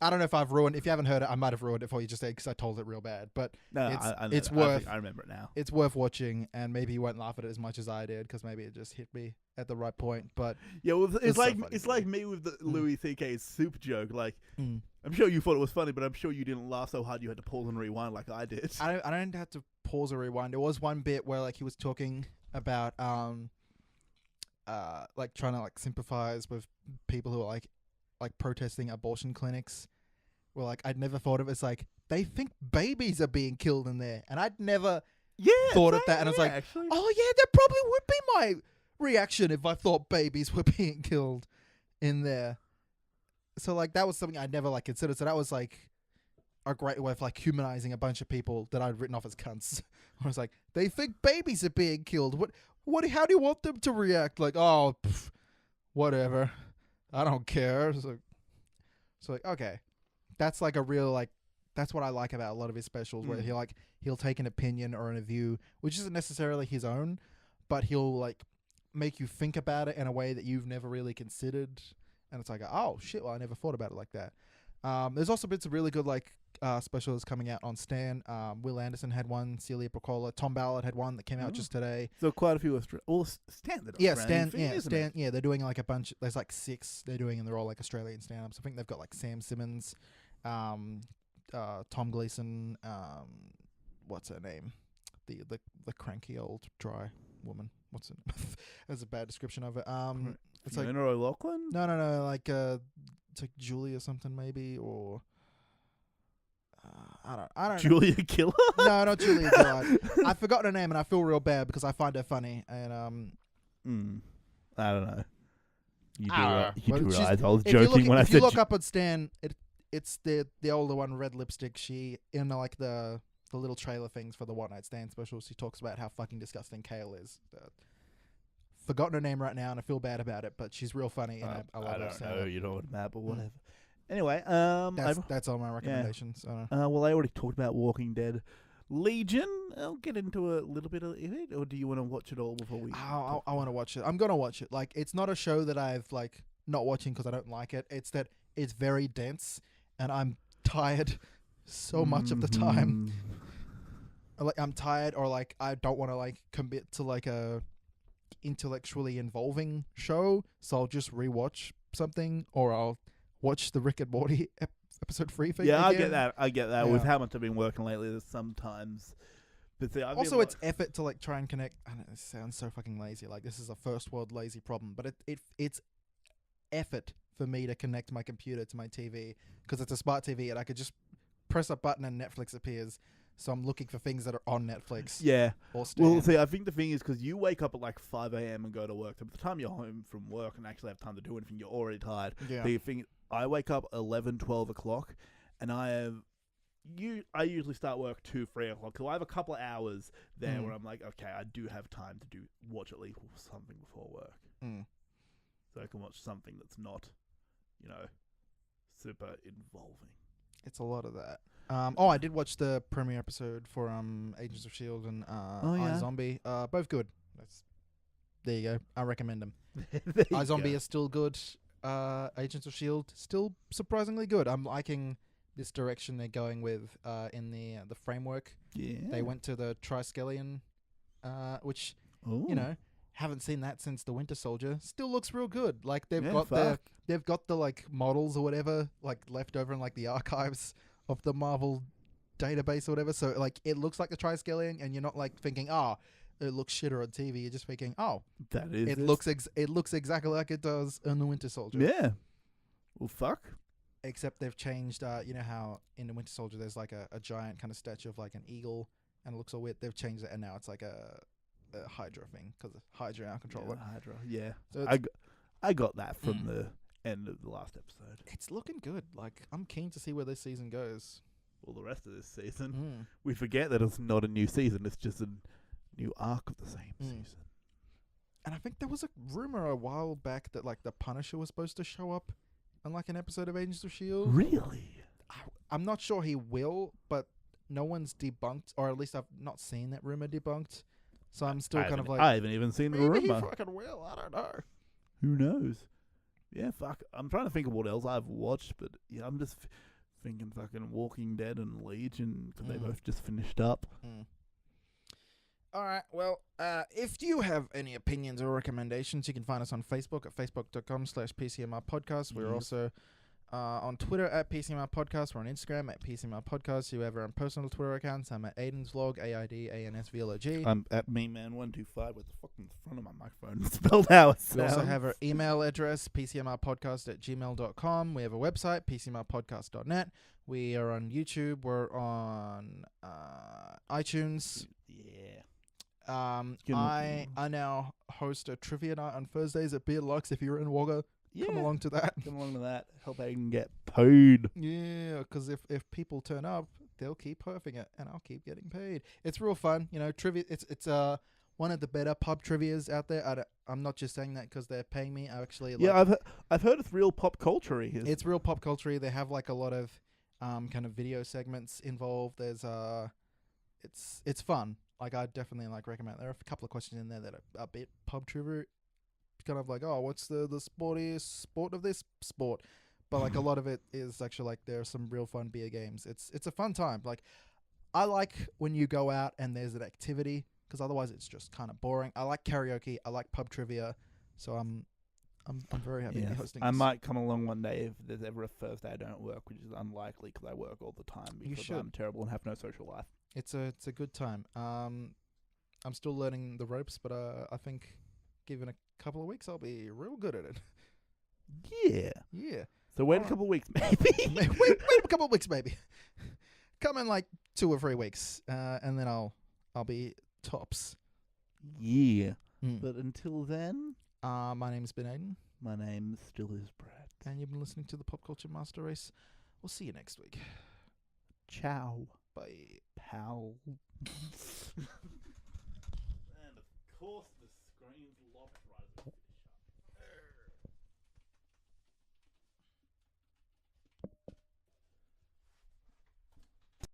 I don't know if I've ruined. If you haven't heard it, I might have ruined it for you just because I told it real bad. But no, it's worth. I remember it now. It's worth watching, and maybe you won't laugh at it as much as I did because maybe it just hit me at the right point. But yeah, well, it's so like funny. me with the Louis C.K.'s soup joke. Like, I'm sure you thought it was funny, but I'm sure you didn't laugh so hard you had to pause and rewind like I did. I don't have to pause or rewind. There was one bit where like he was talking about like trying to like sympathize with people who are like protesting abortion clinics. Well, like I'd never thought of it as like they think babies are being killed in there, and I'd never thought of that, and I was like, actually. oh yeah, that probably would be my reaction if I thought babies were being killed in there. So like that was something I'd never like considered. So that was like a great way of like humanizing a bunch of people that I'd written off as cunts. I was like, they think babies are being killed. What? How do you want them to react? Like, oh, whatever. I don't care. So like, okay, that's like a real like. That's what I like about a lot of his specials, where he'll take an opinion or a view, which isn't necessarily his own, but he'll like make you think about it in a way that you've never really considered. And it's like, oh shit, well I never thought about it like that. There's also been some really good like specials coming out on Stan. Will Anderson had one, Celia Piccola, Tom Ballard had one that came out just today. So quite a few standard. Yeah, Australian Stan. thing, Yeah, isn't Stan. it? Yeah, they're doing like a bunch. There's like 6 they're doing, and they're all like Australian stand-ups. I think they've got like Sam Simmons, Tom Gleeson. What's her name? The cranky old dry woman. What's it? That's a bad description of it. It's like Fiona O'Loughlin? no, like it's like Julie or something maybe, or I don't know. Julia Killer? No, not Julia Gillard. I've forgotten her name and I feel real bad because I find her funny and I don't know. You Ah. do Well, realize I was if you joking look, when I if said you look up on Stan, it's the older one, red lipstick. She in like the little trailer things for the One Night Stand special. She talks about how fucking disgusting Kale is. Forgotten her name right now, and I feel bad about it. But she's real funny, and I love I her. don't stand-up. know. You know what about, but whatever. Anyway, That's all my recommendations. well, I already talked about Walking Dead. Legion, I'll get into a little bit of it, or do you want to watch it all before we? I want to watch it. I'm gonna watch it. Like, it's not a show that I've like not watching because I don't like it. It's that it's very dense, and I'm tired so much of the time. Like, I'm tired, or like I don't want to like commit to like a intellectually involving show, so I'll just rewatch something, or I'll watch the Rick and Morty episode 3 thing. Yeah, again. I get that. Yeah. With how much I've been working lately, there's sometimes. But see, Also, it's effort to like try and connect. I know this sounds so fucking lazy. Like, this is a first world lazy problem, but it's effort for me to connect my computer to my TV because it's a smart TV and I could just press a button and Netflix appears. So I'm looking for things that are on Netflix. Yeah. Or Stan. Well, see, I think the thing is because you wake up at like 5 a.m. and go to work. So by the time you're home from work and actually have time to do anything, you're already tired. Yeah. The thing, I wake up 11, 12 o'clock, and I usually start work 2, 3 o'clock. So I have a couple of hours there where I'm like, okay, I do have time to watch at least something before work. So I can watch something that's not, super involving. It's a lot of that. I did watch the premiere episode for Agents of S.H.I.E.L.D. and iZombie. Both good. There you go. I recommend them. iZombie is still good. Agents of S.H.I.E.L.D. still surprisingly good. I'm liking this direction they're going with in the framework. Yeah. They went to the Triskelion, which, haven't seen that since the Winter Soldier. Still looks real good. Like, they've got the like models or whatever like left over in like the archives of the Marvel database or whatever. So like it looks like the Triskelion, and you're not like thinking, it looks shitter on TV. You're just thinking, that is it looks exactly like it does in the Winter Soldier. Yeah. Well, fuck. Except they've changed. You know how in the Winter Soldier there's like a giant kind of statue of like an eagle, and it looks all weird. They've changed it, and now it's like a Hydra thing because Hydra now control it. Hydra. Yeah. So I got that from the end of the last episode. it's looking good. Like, I'm keen to see where this season goes. Well, the rest of this season, we forget that it's not a new season. It's just a new arc of the same season. And I think there was a rumor a while back that like the Punisher was supposed to show up on like an episode of Agents of S.H.I.E.L.D. Really? I'm not sure he will, but no one's debunked, or at least I've not seen that rumor debunked. So I'm still kind of like, I haven't even seen the maybe he rumor. fucking will. I don't know. Who knows? Yeah, fuck. I'm trying to think of what else I've watched, but yeah, I'm just thinking fucking Walking Dead and Legion because they both just finished up. All right. Well, if you have any opinions or recommendations, you can find us on Facebook at facebook.com/PCMR podcast. We're also on Twitter at PCMR Podcast. We're on Instagram at PCMR Podcast. You have our own personal Twitter accounts. I'm at Aiden's Vlog, AIDANSVLOG. I'm at meman125 with the fucking front of my microphone spelled how it We also sounds. have our email address, pcmrpodcast@gmail.com. We have a website, pcmrpodcast.net. We are on YouTube. We're on iTunes. Yeah. I now host a trivia night on Thursdays at Beer Lux. If you're in Wagga, come along to that. Come along to that. Help Aiden get paid. Yeah, because if people turn up, they'll keep perfing it, and I'll keep getting paid. It's real fun, you know. Trivia. It's one of the better pub trivias out there. I'm not just saying that because they're paying me. I actually I've heard it's real pop culture. It's real pop culture. They have like a lot of kind of video segments involved. There's it's fun. Like I definitely recommend. There are a couple of questions in there that are a bit pub trivia, kind of like, oh, what's the sportiest sport of this sport? But like a lot of it is actually like there are some real fun beer games. It's a fun time. Like I like when you go out and there's an activity because otherwise it's just kind of boring. I like karaoke. I like pub trivia. So I'm very happy to be hosting. I this. might come along one day if there's ever a Thursday I don't work, which is unlikely because I work all the time You because should. I'm terrible and have no social life. It's a good time. I'm still learning the ropes, but I think given a couple of weeks I'll be real good at it. Yeah. Yeah. So wait a Alright. couple of weeks, maybe. wait a couple of weeks, maybe. Come in like 2 or 3 weeks, and then I'll be tops. Yeah. Mm. But until then, My name's been Aiden, my name still is Brad. and you've been listening to the Pop Culture Master Race. We'll see you next week. Ciao, Bye. pal. And of course.